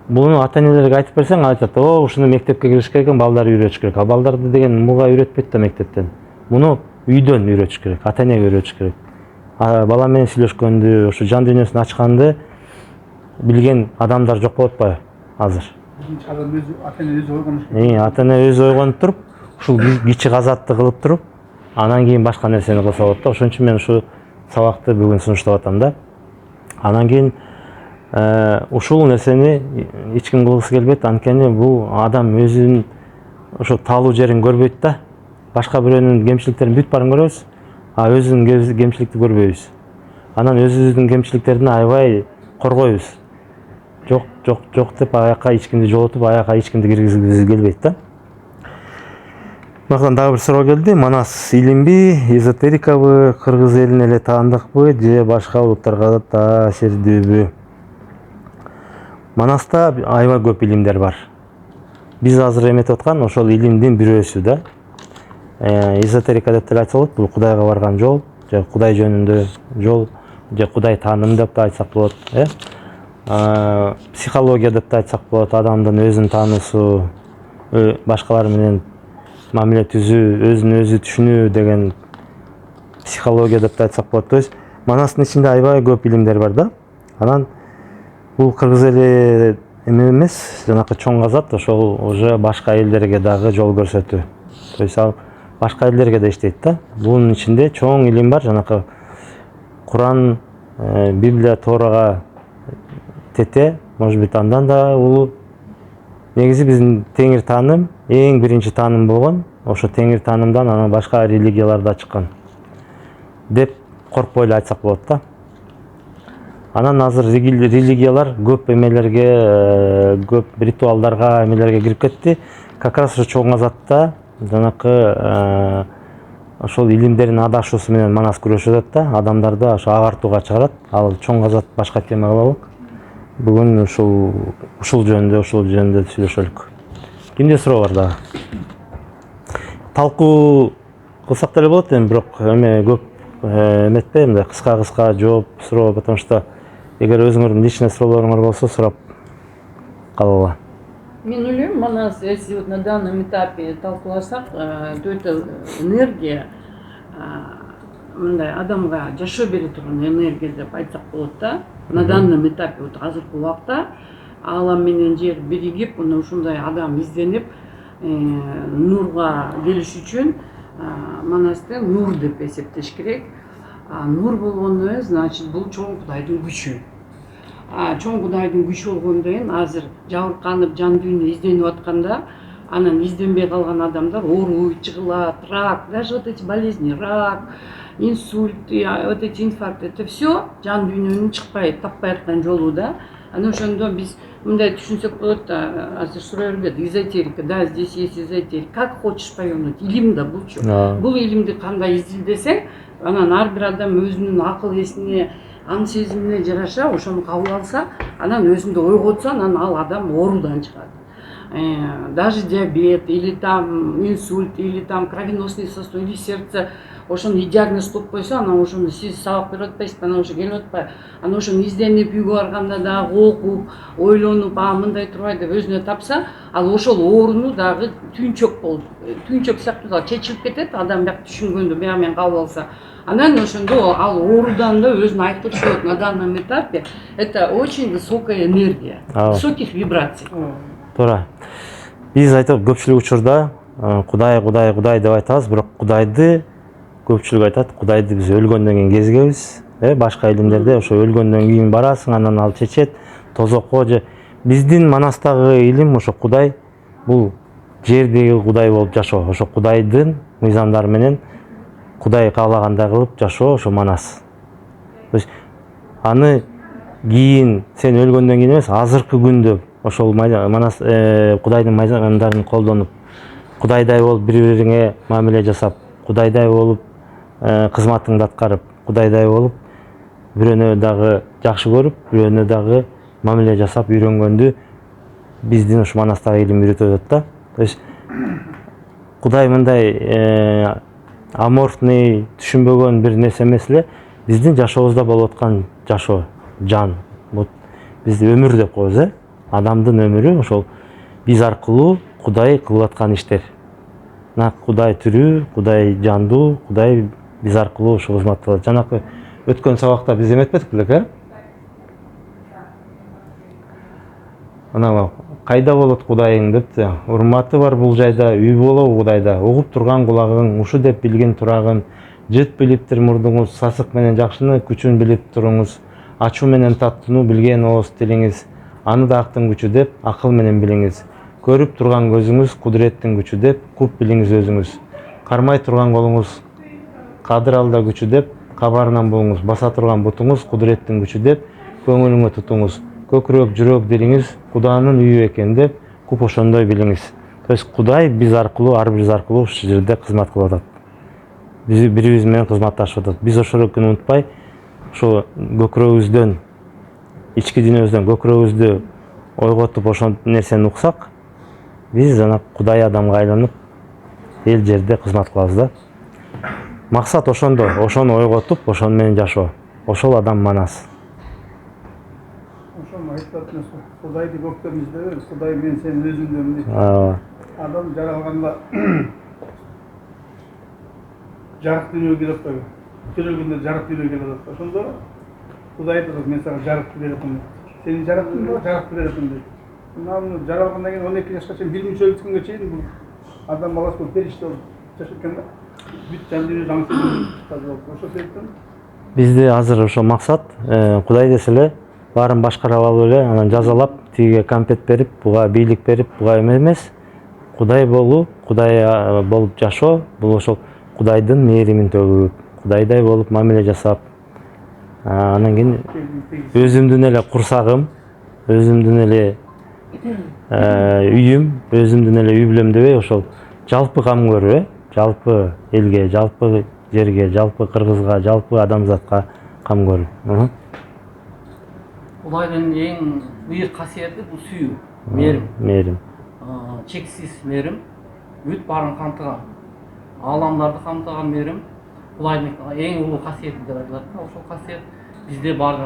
Буну ата энелерге айтып берсең, айтат, "О, ушуну мектепке кириш керек, балдар үйрөтүш керек." А балдарды деген муга үйрөтпөйт да мектептен. Муну үйдөн үйрөтүш керек, ата энеге үйрөтүш керек. Бала менен сүйлөшкөндү, ушу жан дүйнөсүн ачканды билген адамдар жок болуп атпайбы азыр? Ата эне өзү ойгонуш. Ата эне өзү ойгонуп туруп, ушул кичи казатты кылып туруп, анан кийин башка нерсени кылса болот да. Ошон үчүн мен ушу сабакты бүгүн сунуштап атам да. Анан кийин ушул нерсени эч ким кылгысы келбейт, анткени бул адам өзүнүн ошо таалуу жерин көрбөйт да. Башка бирөөнүн кемчиликтерин бүт баарын көрөбүз, а өзүнүн кемчиликти көрбөйбүз. Анан өзүбүздүн кемчиликтерди аябай коргойбуз. Жок деп аяка эч кимди жолотуп, аяка эч кимди киргизгибиз келбейт да. Мындан дагы бир суроо келди. Манас илимби, эзотерикабы, кыргыз элине эле таандыкпы же башка улуттарга да таасирдүүбү? Манаста аябай көп илимдер бар. Биз азыр эметип аткан ошол илимдин бирөөсү да. Эзотерика деп деле айтса болот, бул кудайга барган жол, же кудай жөнүндө жол, же кудай тааным деп да айтсак болот, психология деп да айтсак болот, адамдын өзүн таануусу, башкалар менен мамиле түзүү, өзүн өзү түшүнүү деген психология деп да айтсак болот. То есть Манастын ичинде аябай көп илимдер бар да. Анан бул кыргыз эли эме эмес, жанакы чоң казат ошол уже башка элдерге дагы жол көрсөтүү. То есть ал башка элдерге да иштейт да. Бунун ичинде чоң илим бар, жанакы Куран, Библия, Торага тете, может быть, андан да улуу. Негизи биздин теңир тааным эң биринчи тааным болгон. Ошо теңир таанымдан анан башка религиялар да чыккан деп коркпой эле айтсак болот да. Анан азыр религиялар көп эмелерге, көп ритуалдарга, эмелерге кирип кетти. Как раз ошо чоң казатта жанакы ошол илимдерин адашуусу менен Манас күрөшүп атат да, адамдарды ошо агартууга чыгарат. Ал чоң казат башка тема кылалы. Бүгүн ушул жөнүндө сүйлөшөлүк. Кимде суроо бар дагы? Талкуу кылсак деле болот эми, бирок эме көп эметпей, мындай кыска жооп суроо, потому что эгер өзүңөрдүн личный суроолоруңар болсо сурап калалы. Мен ойлойм, Манас, если вот на данном этапе талкууласак, то это энергия, мындай адамга жашоо бере турган энергия деп айтсак болот да. На данном этапе вот азыркы убакта аалам менен жер биригип, мына ушундай адам изденип, нурга келиш үчүн Манасты нур деп эсептеш керек. Нур болгондо значит бул чоң Кудайдын күчү. Чоң Кудайдын күчү болгондон кийин азыр жабырканып жан дүйнө изденип атканда, анан изденбей калган адамдар ооруй, чыгылат, рак, даже вот эти болезни, рак, инсульт, вот эти инфаркты, это все жан дүйнөнүн чыкпай, таппай аткан жолу да. Анан ошондо биз мындай түшүнсөк болот да, азыр сурай берет, эзотерика, да, здесь есть эзотерика, как хочешь поёмнуть, илим да булчу. Бул илимди кандай изилдесең, анан ар бир адам өзүнүн акыл эсине, ан сезимине жараша ошону кабыл алса, анан өзүндө ойготсо, анан ал адам оорудан чыгат. Даже диабет, или там инсульт, или там кровеносный сосуд, или сердце, ошону диагноз коюп койсо, анан ошону сиз сабак берип атпайсызбы, анан ошо келип атпайбы, анан ошону изденип үйгө барганда дагы окуп, ойлонуп, мындай турбай деп өзүнө тапса, ал ошол ооруну дагы түйүнчөк болуп, түйүнчөк сыяктуу да чечилип кетет, адам бияк түшүнгөндө бияк менен кабыл алса. Анан ошондо ал оорудан да өзүн айыктап чыгат. На данном этапе это очень высокая энергия, высоких вибраций. Туура. Биз айтып көпчүлүк учурда Кудай деп айтабыз, бирок Кудайды көпчүлүк айтат, Кудайды биз өлгөндөн кийин кезгебиз, башка илимдерде ошо өлгөндөн кийин барасың, анан ал чечет, тозокко же. Биздин Манастагы илим ошо Кудай бул жердеги Кудай болуп жашоо, ошо Кудайдын мыйзамдары менен Кудай каалагандай кылып жашоо ошо Манас. То есть аны кийин сен өлгөндөн кийин эмес, азыркы күндө ошол Манас Кудайдын мыйзамдарын колдонуп, Кудайдай болуп бири-бириңе мамиле жасап, Кудайдай болуп кызматыңды аткарып, Кудайдай болуп бирөөнө дагы жакшы көрүп, бирөөнө дагы мамиле жасап үйрөнгөндү биздин ушу Манастагы илим үйрөтүп атат да. То есть Кудай мындай аморфный, түшүнбөгөн бир нерсе эмес эле, биздин жашообузда болуп аткан жашоо, жан. Бизди өмүр деп коебуз, адамдын өмүрү ошол биз аркылуу Кудай кылып аткан иштер. Кудай тирүү, Кудай жандуу, Кудай биз аркылуу ошо кызмат кылат. Жанакы өткөн сабакта биз эметпедик белек, Анан кайда болот Кудайың депти. Урматы бар бул жайда, үй болобу Кудайда. Угуп турган кулагың, ушу деп билген турагын, жыт билиптир мурдуңуз, сасык менен жакшыны күчүн билип туруңуз, ачуу менен таттууну билген ооз тилиңиз, аны да актын күчү деп акыл менен билиңиз. Көрүп турган көзүңүз кудуреттин күчү деп куп билиңиз өзүңүз. Кармай турган колуңуз кадыр алда күчү деп кабарынан болуңуз. Баса турган бутуңуз кудуреттин күчү деп көңүлүңө тутуңуз. Көкүрөк, жүрөк делиңиз Куданын үйү экен деп куп ошондой билиңиз. То есть Кудай биз аркылуу, ар бир аркылуу ушул жерде кызмат кылып атат. Биз бирибиз менен кызматташып атат. Биз ошону унутпай, ошо көкүрөгүбүздөн, ички дүйнөбүздөн көкүрөгүбүздү ойготуп ошол нерсени уксак, биз жана Кудай адамга айланып эл жерде кызмат кылабыз да. Максат ошондо, ошону ойготуп, ошону менен жашоо. Ошол адам Манас. Ошону айтып атат, Кудайды көктөн издебе, Кудай мен сенин өзүңдөн дейт. Адам жаралганда жарык дүйнөгө кирип атпайбы? жүрегінде жарық үйрен келе жатса ошондо Кудай айтат, мен сага жарыкты берем. Сени жарыкты берем дейт. Мына жаралгандан кийин 12 жашка чейин бир мүчөлүк күнгө чейин бул адам баласы болуп периште болуп жашап экен да. Бүт жан дүйнө жаңсыз ошо себептен Бизде азыр ошо максат Кудай десе эле баарын башкара алып эле анан жазалап тиге конфет берип, буга бийлик берип, буга эмес. Кудай болуу, Кудай болуп жашоо, бул ошол Кудайдын мээримин төгүп, Кудайдай болуп мамиле жасап, анан кийин өзүмдүн эле курсагым, өзүмдүн эле үйүм, өзүмдүн эле үй бүлөм дебей ошол жалпы кам көрүү, жалпы элге, жалпы жерге, жалпы кыргызга, жалпы адамзатка кам көрүү. Кудайдын эң бийик касиети бул сүйүү, мээрим. Мээрим. Чексиз мээрим, бүт баарын камтыган. Ааламдарды камтыган мээрим Кудайдын эң улуу касиети деп айтылат да. Ошол касиет бизде бар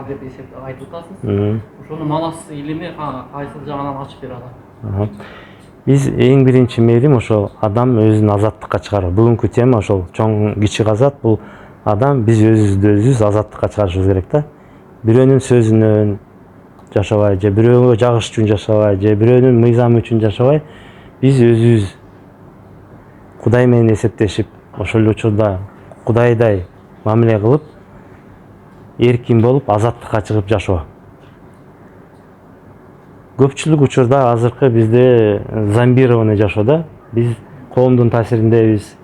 деп айтып атасыз. Ошону манас илими кайсыл жагынан ачып бере алат. Биз эң биринчи мээрим ошол адам өзүн азаттыкка чыгаруу. Бүгүнкү тема ошол чоң кичик азат, бул адам биз өзүбүз азаттыкка чыгарышыбыз керек да. Бирөөнүн сөзүнөн жашабай, же бирөөгө жагыш үчүн жашабай, же бирөөнүн мыйзамы үчүн жашабай, биз өзүбүз Кудай менен эсептешип, ошол эле учурда Кудайдай мамиле кылып, эркин болуп, азаттыкка чыгып жашоо. Көпчүлүк учурда азыркы бизде зомбированный жашоодо, биз коомдун таасириндебиз,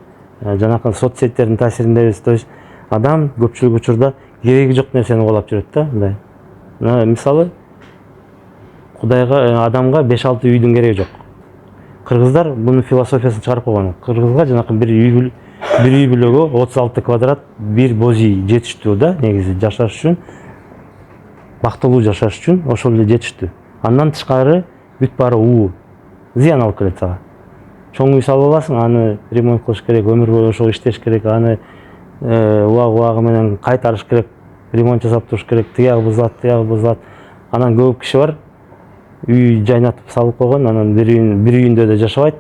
жанакы соцсеттердин таасириндебиз. То есть адам көпчүлүк учурда кереги жок нерсени каалап жүрөт да, мындай. Мисалы, Кудайга, адамга 5-6 үйдүн кереги жок. Кыргыздар бунун философиясын чыгарып койгон. Кыргызга жанакы бир үй бүлөгө 36 квадрат бир боз үй жетиштүү да, негизи жашаш үчүн, бактылуу жашаш үчүн ошол эле жетиштүү. Андан тышкары бүт баары уу, зыян алып келет сага. Чоң үй салып аласың, аны ремонт кылыш керек, өмүр бою ошол иштеш керек, аны убагы менен кайтарыш керек, ремонт жасап туруш керек, тиягы бузулат. Анан көп киши бар, үй жайнатып салып койгон, анан бир үйүндө да жашабайт,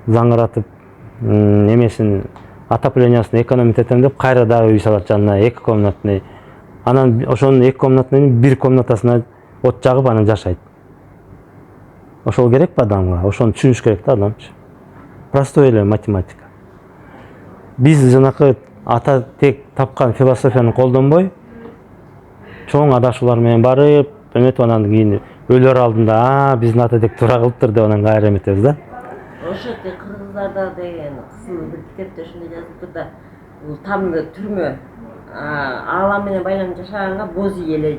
заңыратып, эмесин отоплениясын экономить этем деп кайра дагы үй салат жанына 2 комнатный. Анан ошонун 2 комнатныйнын 1 комнатасына от жагып анан жашайт. Ошол керекпи адамга? Ошону түшүнүш керек да адамчы. Простой эле математика. Биз жанакы ата тек тапкан философияны колдонбой, чоң адашуулар менен барып, эметип анан кийин өлөр алдында, биздин ата тек туура кылыптыр деп анан кайра эметебиз да. Ошо кыргыздарда деген кысым бир китепте ушундай жазылыптыр да, бул тамды түрмө, аалам менен байланып жашаганга боз үй эле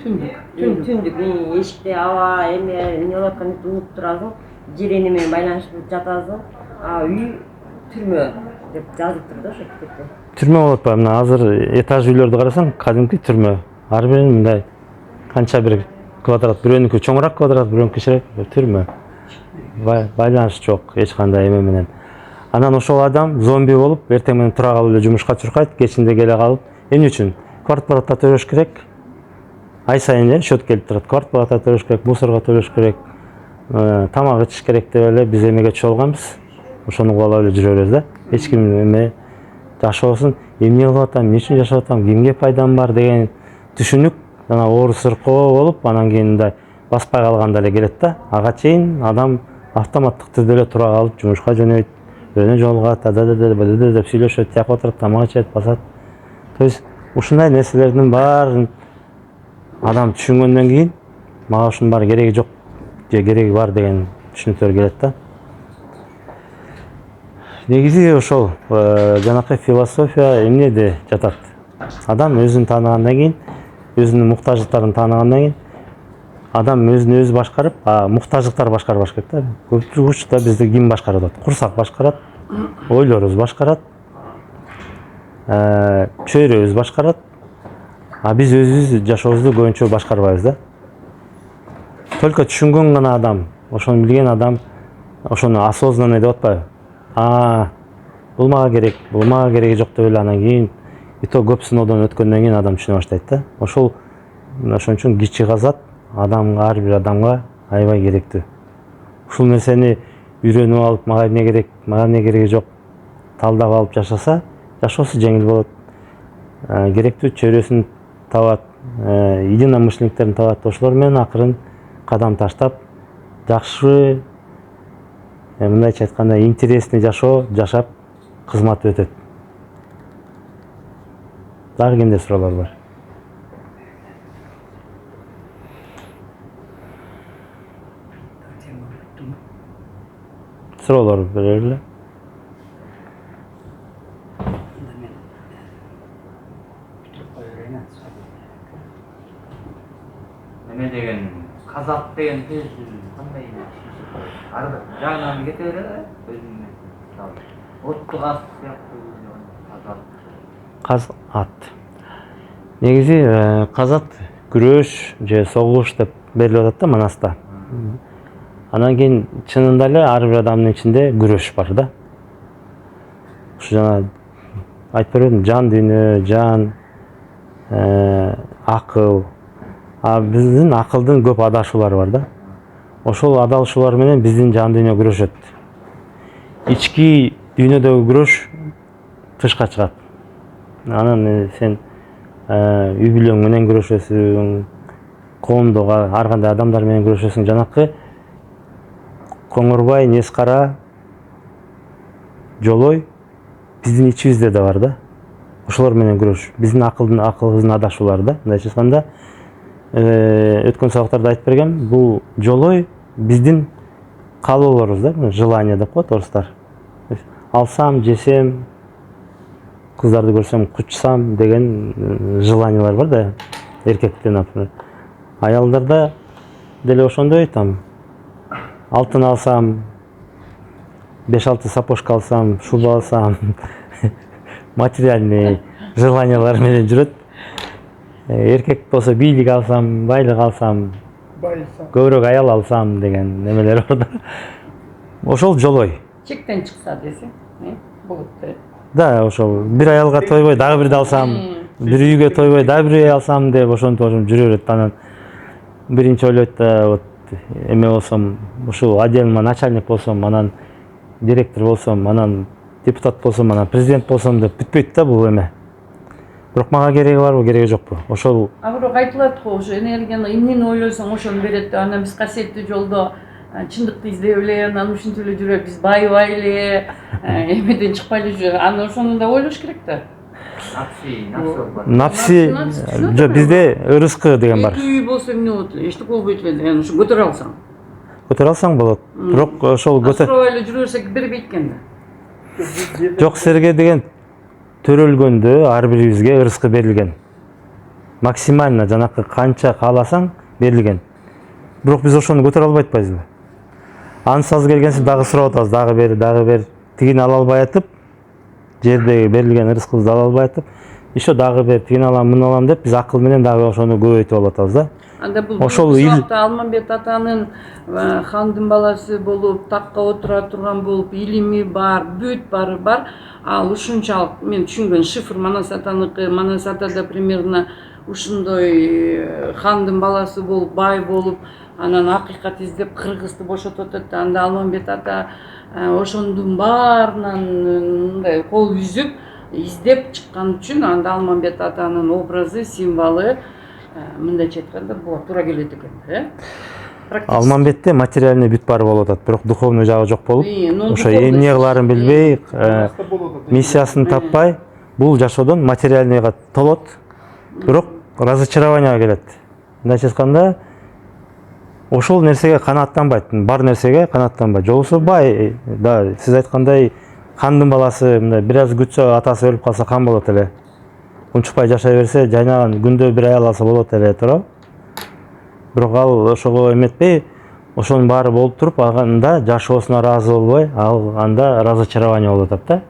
түндүк эшикте аба эме эмне болуп атканын угуп турасың, жирени менен байланышып жатасың, үй түрмө деп жазылыптыр да ошо китепте. Түрмө болуп атпайбы? Мына азыр этаж үйлөрдү карасаң, кадимки түрмө. Ар биринин мындай канча бир квадрат, бирөөнүкү чоңураак квадрат, бирөөнүкү кичирэк, түрмө. Байланыш жок эч кандай эме менен. Анан ошол адам зомби болуп, эртең менен тура калып эле жумушка чуркайт, кечинде келе калып, эмне үчүн? Квартплата төлөш керек. Ай сайын счет келип турат. Квартплата төлөш керек, мусорго төлөш керек, тамак ичиш керек деп эле биз эмеге түшүп алганбыз. Ошону каалап эле жүрө беребиз да. Эч ким эме жашоосун, эмне кылып атам, эмне үчүн жашап атам, кимге пайдам бар деген түшүнүк жана оор сыркоо болуп, анан кийин мындай баспай калганда эле келет да. Ага чейин адам автоматтык түрдө эле тура калып жумушка жөнөйт, бирөөнө жолугат, деп сүйлөшөт, тияк отуруп тамак ичет, басат. То есть ушундай нерселердин баарын адам түшүнгөндөн кийин мага ушунун баары кереги жок же кереги бар деген түшүнүктөр келет да. Негизи ошол жанакы философия эмнеде жатат? Адам өзүн тааныгандан кийин, өзүнүн муктаждыктарын тааныгандан кийин, адам өзүн өзү башкарып, муктаждыктар башкарбаш керек да. Көпчүлүк учурда бизди ким башкарып атат? Курсак башкарат, ойлорубуз башкарат, чөйрөбүз башкарат. Биз өзүбүз жашообузду көбүнчө башкарбайбыз да. Только түшүнгөн гана адам, ошону билген адам, ошону осознанный деп атпайбы? Бул мага керек, бул мага кереги жок деп эле анан кийин ито көп сыноодон өткөндөн кийин адам түшүнө баштайт да. Ошол үчүн кичик азат адамга, ар бир адамга аябай керектүү. Ушул нерсени үйрөнүп алып, мага эмне керек, мага эмне кереги жок, талдап алып жашаса, жашоосу жеңил болот. керектүү чөйрөсүн табат, единомышленниктерин табат. Ошолор менен акырын кадам таштап, жакшы, мындайча айтканда, интересный жашоо жашап кызмат өтөт. Дагы кимде суроолор бар? Суроолор берели. Неме деген казак деген сөз кандай ар жагынан кете берет өзүнүн мисалы оттук ат сыяктуу казак. Ат. Негизи казат күрөш же согуш деп берилип атат да Манаста. Анан кийин чынында эле ар бир адамдын ичинде күрөш бар да. Ушу жана айтып бердим, жан дүйнө, жан, акыл. Биздин акылдын көп адашуулары бар да. Ошол адашуулар менен биздин жан дүйнө күрөшөт. Ички дүйнөдөгү күрөш тышка чыгат. Анан сен үй бүлөң менен күрөшөсүң, коомдогу ар кандай адамдар менен күрөшөсүң. Жанакы Коңурбай, Нескара, Жолой биздин ичибизде да бар да. Ошолор менен күрөш. Биздин акылыбыздын адашуулары да. Мындайча айтканда, өткөн сабактарда айтып берген, бул Жолой биздин каалоолорубуз да, желание деп коет орустар. Алсам, жесем, кыздарды көрсөм кучсам деген желаниялар бар да, эркекте, например. Аялдарда деле ошондой, там алтын алсам, 5-6 сапожка алсам, шуба алсам, материальный желаниялар менен жүрөт. Эркек болсо бийлик алсам, байлык алсам, көбүрөөк аял алсам деген немелер бар да. Ошол Жолой. Чектен чыкса десең, болот да. Да, ошол бир аялга тойбой дагы бирди алсам, бир үйгө тойбой дагы бир үй алсам деп ошентип жүрө берет. Анан биринчи ойлойт да, вот эме болсом, ушул отделга начальник болсом, анан директор болсом, анан депутат болсом, анан президент болсом деп бүтпөйт да бул эме. Бирок мага кереги барбы, кереги жокпу? Ошол Бирок айтылат го, ошо энергияны эмнени ойлосоң ошону берет деп. Анан биз касиеттүү жолдо чындыкты издеп эле, анан ушинтип эле жүрөп, биз байыбай эле, эмеден чыкпай эле жүрөп, анан ошону да ойлош керек да. Напси, жок, бизде ырыскы деген бар. Үй болсо эмне болот эле, эчтеке болбойт эле, ошо көтөрө алсаң. Көтөрө алсаң болот. Бирок ошол көтөрөбай эле жүрө берсек бербейт экен да. Жок, силерге деген төрөлгөндө ар бирибизге ырыскы берилген. Максимально жанакы канча кааласаң берилген. Бирок биз ошону көтөрө албай атпайбызбы? Ансыз келгенсип дагы сурап атабыз, дагы бер. Тигини ала албай атып, жердеги берилген ырыскыбызды ала албай атып, еще дагы бер, тигини алам, муну алам деп биз акыл менен дагы ошону көбөйтүп алып атабыз да. Анда бул Алмамбет атанын хандын баласы болуп, такка отура турган болуп, илими бар, бүт баары бар. Ал ушунчалык мен түшүнгөн шифр Манас атаныкы, Манас ата да примерно ушундой хандын баласы болуп, бай болуп, анан акыйкат издеп кыргызды бошотуп атат. Анда Алмамбет ата ошондун баарынан мындай кол үзүп издеп чыккан үчүн анда Алмамбет атанын образы, символу мындайча айтканда буга туура келет экен, Алмамбетте материальный бүт баары болуп атат, бирок духовный жагы жок болуп, ошо эмне кылаарын билбей, миссиясын таппай, бул жашоодон материальныйга толот, бирок разочарованияга келет. Мындайча айтканда, ошол нерсеге канааттанбайт, бар нерсеге канааттанбайт. Жолусу бай, да, сиз айткандай хандын баласы, мындай бир аз күтсө атасы өлүп калса хан болот эле. Унчукпай жашай берсе, жайнаган күндө бир аял алса болот эле, туурабы? Бирок ал ошого эметпей, ошонун баары болуп туруп, анда жашоосуна ыраазы болбой, ал анда разочарование болуп атат да.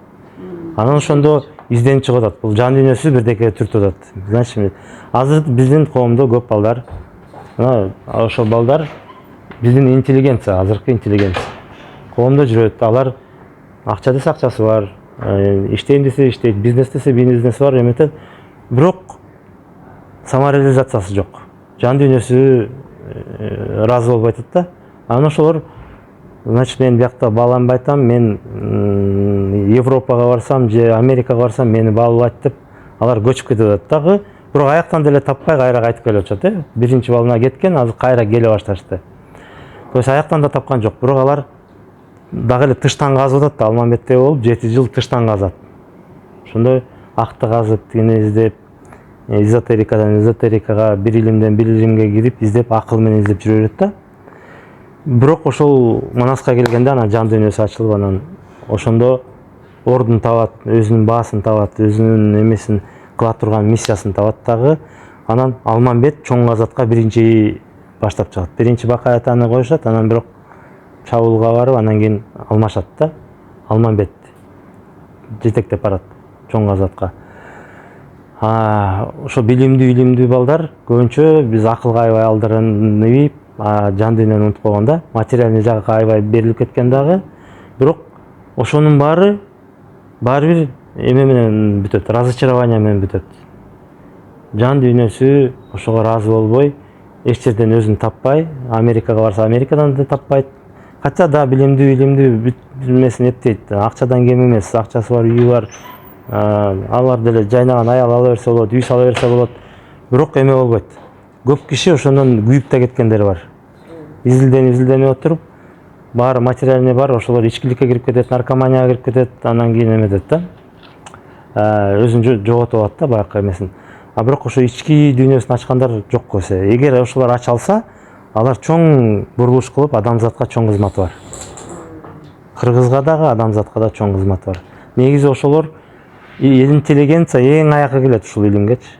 Анан ошондо изденип чыгып атат. Бул жан дүйнөсү бирдеке түртүп атат. Значит, азыр биздин коомдо көп балдар, ошол балдар биздин интеллигенция, азыркы интеллигенция. Коомдо жүрөт, алар акча десе акчасы бар, иштейм десе иштейт, бизнес десе бизнеси бар, эметет. Бирок самореализациясы жок. Жан дүйнөсү ыраазы болбой атат да. Анан ошолор, значит, мен биякта бааланбай атам, мен Европага барсам же Америкага барсам мени баалабайт деп алар көчүп кетип атат дагы, бирок аяктан деле таппай кайра кайтып келип атышат. Биринчи балына кеткен, азыр кайра келе башташты. То есть аяктан да тапкан жок, бирок алар дагы эле тыштан казып атат да, Алмамбетте болуп 7 жыл тыштан казат. Ошондой акты казып, тигини издеп, эзотерикадан эзотерикага, бир илимден бир илимге кирип, издеп, акыл менен издеп жүрө берет да. Бирок ошол Манаска келгенде анан жан дүйнөсү ачылып, анан ошондо ордун табат, өзүнүн баасын табат, өзүнүн эмесин кыла турган миссиясын табат дагы. Анан Алмамбет чоң казатка биринчи баштап чыгат. Биринчи Бакай атаны коюшат, анан бирок чабуулга барып, анан кийин алмашат да. Алмамбет жетектеп барат чоң казатка. Ошо билимдүү балдар көбүнчө биз акылга аябай алдырынып, жан дүйнөнү унутуп койгон да, материальный жакка аябай берилип кеткен дагы. Бирок ошонун баары бир эме менен бүтөт, разочарование менен бүтөт. Жан дүйнөсү ошого ыраазы болбой, эч жерден өзүн таппай, Америкага барса Америкадан да таппайт. Кача да билимдүү бүт нерсесин эптейт. Акчадан кем эмес, акчасы бар, үйү бар. Алар деле жайнаган аял ала берсе болот, үй сала берсе болот. Бирок эме болбойт. Көп киши ошондон күйүп да кеткендер бар. Изилденип отуруп, баары материальный бар, ошолор ичкиликке кирип кетет, наркоманияга кирип кетет, анан кийин эметет да. Өзүн жоготуп алат да баягы эмесин. Бирок ошо ички дүйнөсүн ачкандар жок көсө. Эгер ошолор ача алса, алар чоң бурулуш кылып, адамзатка чоң кызматы бар. Кыргызга дагы, адамзатка да чоң кызматы бар. Негизи ошолор интеллигенция эң аякка келет ушул илимгечи.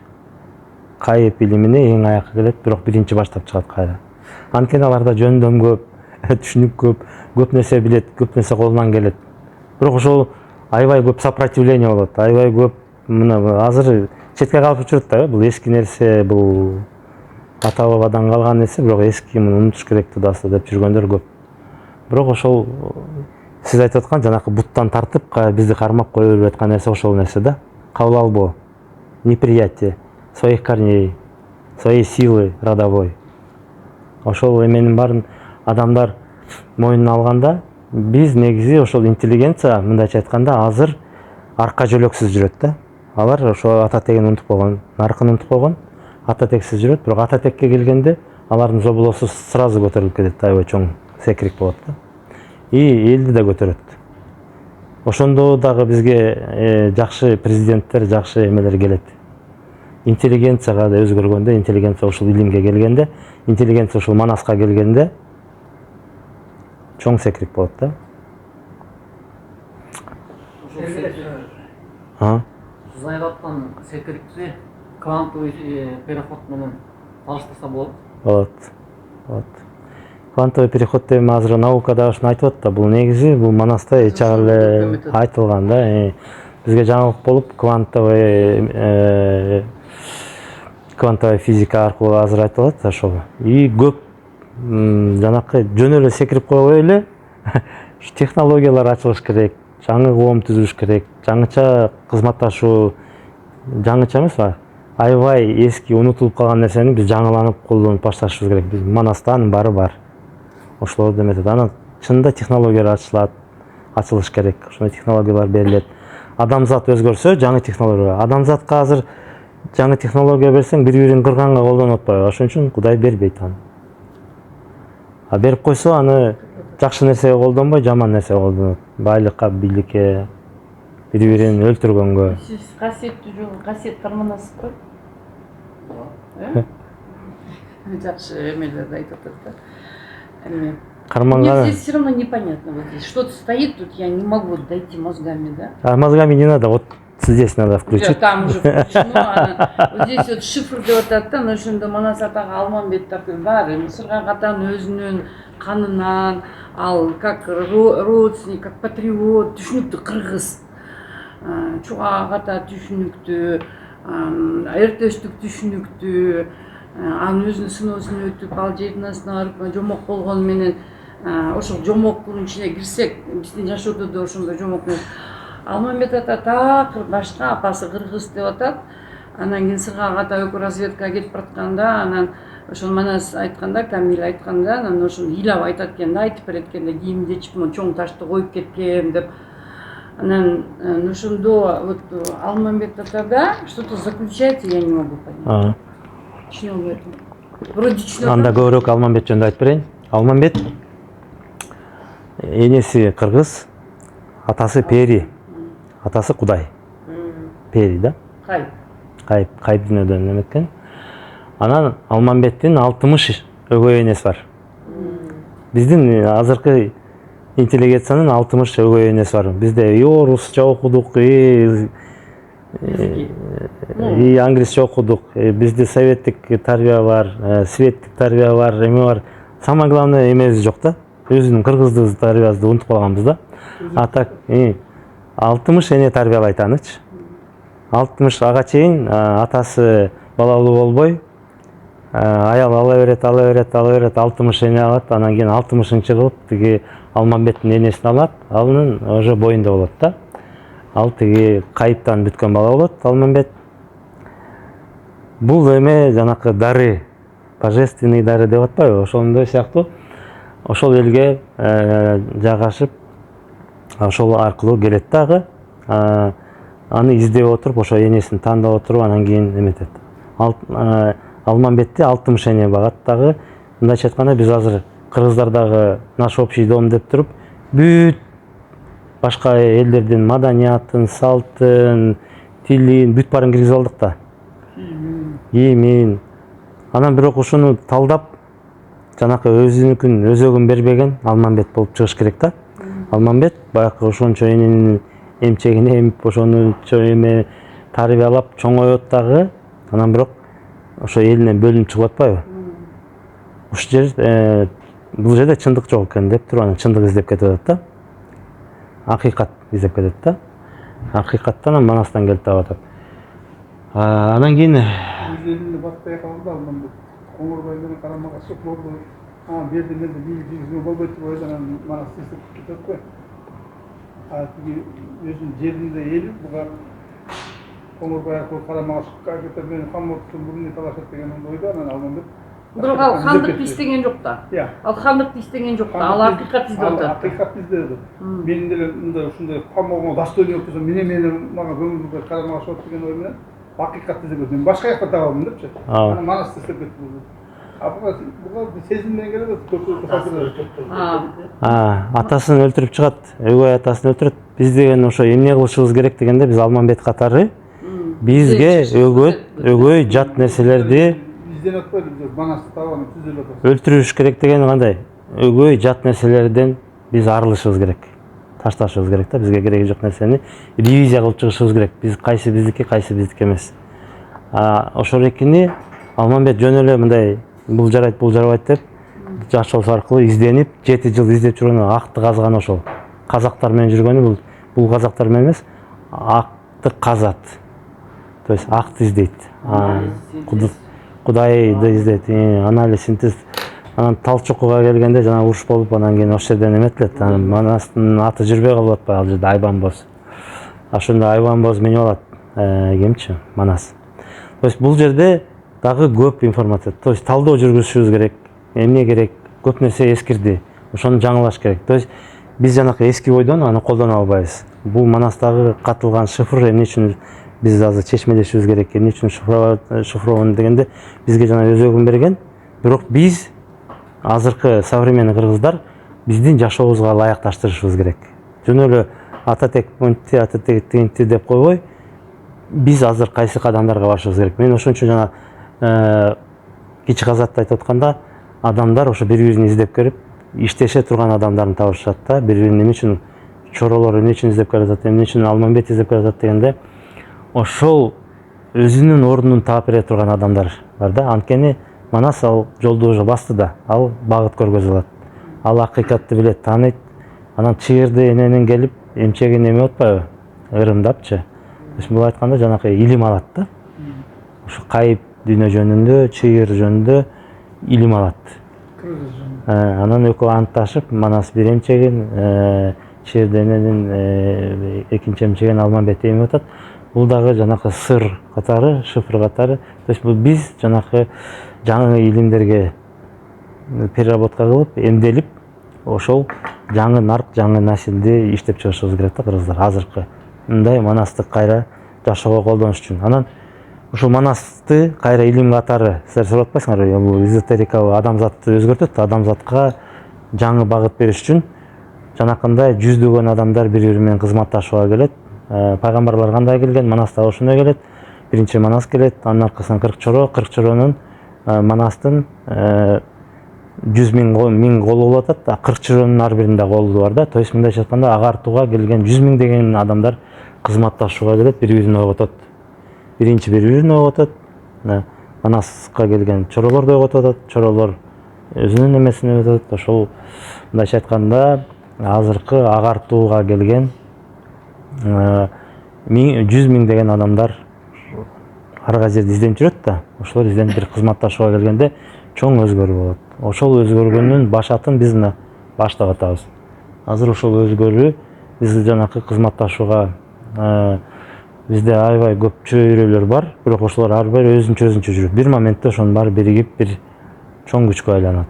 Кайып илимине эң аякка келет, бирок биринчи баштап чыгат кайра. Анткени аларда жөндөм көп, түшүнүк көп нерсе билет, көп нерсе колунан келет. Бирок ошол аябай көп сопротивление болот, аябай көп мына азыр четке калып жүрөт да, бул эски нерсе, бул ата бабадан калган нерсе, бирок эски, муну унутуш керек тудасы деп жүргөндөр көп. Бирок ошол сиз айтып аткан жанакы буттан тартып бизди кармап кое берип аткан нерсе ошол нерсе да. Кабыл албоо, неприятие своих корней, своей силы родовой. Ошол эменин баарын адамдар мойнуна алганда, биз негизи ошол интеллигенция, мындайча айтканда, азыр арка жөлөксүз жүрөт да. Алар ошо ата тегин унутуп койгон, наркын унутуп койгон, ата тексиз жүрөт, бирок ата текке келгенде алардын зобулосу сразу көтөрүлүп кетет, аябай чоң секирик болот да. И элди да көтөрөт. Ошондо дагы бизге жакшы президенттер, жакшы эмелер келет. Интеллигенцияга да өзгөргөндө, интеллигенция ушул илимге келгенде, интеллигенция ушул Манаска келгенде чоң секирик болот да. Сиз айтып аткан секирикти квантовый переход менен салыштырса болот? Болот. Квантовый переход деп азыр наукада ушуну айтып атат да, бул негизи бул Манаста эчак эле айтылган да. Бизге жаңылык болуп квантовый физика аркылуу азыр айтылат ошол. И көп жанакы жөн эле секирип койбой эле технологиялар ачылыш керек, жаңы коом түзүлүш керек, жаңыча кызматташуу, жаңыча эмес ба, аябай эски унутулуп калган нерсени биз жаңыланып колдонуп башташыбыз керек. Биз Манаста анын баары бар. Ошолорду эметет. Анан чынында технологиялар ачылыш керек. Ошондой технологиялар берилет. Адамзат өзгөрсө, жаңы технология. Адамзатка азыр жаңы технология берсең, бири-бирин кырганга колдонуп атпайбы? Ошон үчүн Кудай бербейт аны. Берип койсо, аны жакшы нерсеге колдонбой, жаман нерсеге колдонот. Байлыкка, бийликке, бири-бирин өлтүргөнгө. Сиз касиеттүү жолу касиет карманасыз го? Жакшы эмелерди айтып атат да. Мне здесь все равно непонятно. Вот здесь что-то стоит, тут я не могу дойти мозгами, да? Мозгами не надо, вот здесь надо включить. Там уже включено. Вот здесь вот шифр деп атат да, ошондо Манас атага Алмамбет такой бар. Мисырга катан өзүнүн канынан, ал как родственник, как патриот, түшүнүктүү кыргыз. Чуга ката түшүнүктүү, эртештик түшүнүктүү. Анын өзүнүн сыноосун өтүп, ал жердин астына барып жомок болгону менен ошол жомоктун ичине кирсек, биздин жашоодо да ошондой жомок. Алмамбет ата такыр башка, апасы кыргыз деп атат. Анан кийин Сырга ката экөө разведкага кетип баратканда, анан ошол Манас айтканда, Камил айтканда, анан ошону ыйлап айтат экен да, айтып берет экен да, кийимди чоң ташты коюп кеткем деп. Анан ошондо вот Алмамбет атада что-то заключается, я не могу понять. Чего в этом? Вроде чего. Анда көбүрөөк Алмамбет жөнүндө айтып берейин. Алмамбет энеси кыргыз, атасы пери, атасы Кудай. Пери да? Кайып дүйнөдөн эметкен. Анан Алмамбеттин 60 өгөй энеси бар. Биздин азыркы интеллигенциянын 60 өгөй энеси бар. Бизде и орусча окудук, и англисче окудук. Бизде советтик тарбия бар, светтик тарбия бар, эме бар. Самое главное эмебиз жок да. Өзүнүн кыргыздык тарбиясыбызды унутуп калганбыз да. А так 60 эне тарбиялайт анычы. 60 ага чейин атасы балалуу болбой, аял ала берет, 60 эне алат, анан кийин 60-чы кылып тиги Алмамбеттин энесин алат, анын уже боюнда болот да. Ал тиги кайыптан бүткөн бала болот Алмамбет. Бул эме жанакы дары, божественный дары деп атпайбы, ошондой сыяктуу. Ошол элге жайгашып, ошол аркылуу келет дагы. Аны издеп отуруп, ошо энесин тандап отуруп, анан кийин эметет. Алмамбетти 60 эне багат дагы. Мындайча айтканда биз азыр кыргыздар дагы наш общий дом деп туруп, бүт башка элдердин маданиятын, салтын, тилин бүт баарын киргизип алдык да. Кийимин. Анан бирок ушуну талдап, жанакы өзүнүкүн өзөгүн бербеген Алмамбет болуп чыгыш керек да. Алмамбет баягы ошончо эненин эмчегин эмип, ошончо эме тарбиялап чоңоет дагы. Анан бирок ошо элинен бөлүнүп чыгып атпайбы? Ушул жер бул жерде чындык жок экен деп туруп, анан чындык издеп кетип атат да. Акыйкат издеп кетет да. Акыйкаттан Манастан келип таап атат. Анан кийин Өзүнүн баттай калды Алмамбет. Коңурбай менен карама-каршы болду. Берди менде бийлик болбойт деп ойлаган Манас эсеп кетет го. Тиги өзүнүн жеринде элип, буга Коңурбай аркылуу карама-каршы кетип менен Хамматтын мурунун талашат деген ойдо, анан Алмамбет. Бирок ал хандыкты истеген жок да. Ал хандыкты истеген жок да. Ал акыйкат издеп атат. Акыйкат издеди. Мен деле мындай ушундай хаммага достойный болсо, менен мага көңүлгө карама-каршы болот деген ой менен акыйкат издеп мен башка жакта табам депчи. Анан Манас издеп кетти. Буга сезим менен келет, көпкө атасын өлтүрүп чыгат, өгөй атасын өлтүрөт. Биз деген ошо эмне кылышыбыз керек дегенде, биз Алмамбет катары бизге өгөй жат нерселерди өлтүрүш керек деген кандай? Өгөй жат нерселерден биз арылышыбыз керек. Ташташыбыз керек да, бизге кереги жок нерсени ревизия кылып чыгышыбыз керек. Биз кайсы биздики, кайсы биздики эмес. Ошол экини Алмамбет жөн эле мындай бул жарайт, бул жарабайт деп жашоосу аркылуу изденип, 7 жыл издеп жүргөнү, акты казган ошол. Казактар менен жүргөнү бул казактар менен эмес, акты казат. То есть акты издейт. Кудайды издейт, анализ, синтез. Анан Талчокуга келгенде жана уруш болуп, анан кийин ошол жерден эметилет. Манастын аты жүрбөй калып атпайбы ал жерде Айбанбоз. Ошондо Айбанбоз менеп алат. Кимчи? Манас. То есть бул жерде дагы көп информация. То есть талдоо жүргүзүшүбүз керек. Эмне керек? Көп нерсе эскирди. Ошону жаңылаш керек. То есть биз жанакы эски ойдон аны колдоно албайбыз. Бул Манастагы катылган шифр эмне үчүн биз азыр чечмелешибиз керек, эмне үчүн шифрован дегенде бизге жана өзөгүн берген. Бирок биз азыркы современный кыргыздар биздин жашообузга ылайыкташтырышыбыз керек. Жөн эле ататек монти, ататек тинти деп койбой, биз азыр кайсы кадамдарга барышыбыз керек. Мен ошон үчүн жана кичи казатты айтып атканда, адамдар ошо бири-бирин издеп келип, иштеше турган адамдарын табышат да, бири-бирин эмне үчүн чоролор эмне үчүн издеп келатат, эмне үчүн Алмамбет издеп келатат дегенде, ошол өзүнүн ордунун таап бере турган адамдар бар да. Анткени Манас ал жолду уже басты да, ал багыт көргөзүп алат. Ал акыйкатты билет, тааныйт. Анан чыйырды эненен келип, эмчегин эме атпайбы? Ырымдапчы. Бул айтканда жанакы илим алат да. Ошо кайып дүйнө жөнүндө, чыйыр жөнүндө илим алат. Анан экөө антташып, Манас бир эмчегин, чыйырды эненин экинчи эмчегин Алмамбет эмип атат. Бул дагы жанакы сыр катары, шифр катары. То есть бул биз жанакы жаңы илимдерге переработка кылып, эмделип, ошол жаңы нарк, жаңы населди иштеп чыгышыбыз керек да кыргыздар азыркы мындай манасты кайра жашоого колдонуш үчүн. Анан ушул манасты кайра илим катары силер сурап атпайсыңарбы, бул эзотерика адамзатты өзгөртөт, адамзатка жаңы багыт бериш үчүн жанакындай жүздөгөн адамдар бири-бири менен кызматташууга келет. Пайгамбарлар кандай келген, манас да ошондой келет. Биринчи манас келет, анын аркасынан 40 чоронун манастын 100 миң колу болуп атат, 40 чоронун ар биринде колу бар да. То есть мындайча айтканда агартууга келген 100 миң деген адамдар кызматташууга келет, бири-бирин ойготот. Биринчи бири-бирин ойготот. Манаска келген чоролор да ойготуп атат, чоролор өзүнүн эмесин ойготот. Ошол мындайча айтканда азыркы агартууга келген 100 миң деген адамдар ар кай жерде изденип жүрөт да. Ошолор изденип бир кызматташууга келгенде чоң өзгөрүү болот. Ошол өзгөргөндүн башатын биз мына баштап атабыз. Азыр ошол өзгөрүү биз жанакы кызматташууга бизде аябай көп чөйрөлөр бар, бирок ошолор ар бир өзүнчө жүрөт. Бир моментте ошонун баары биригип бир чоң күчкө айланат.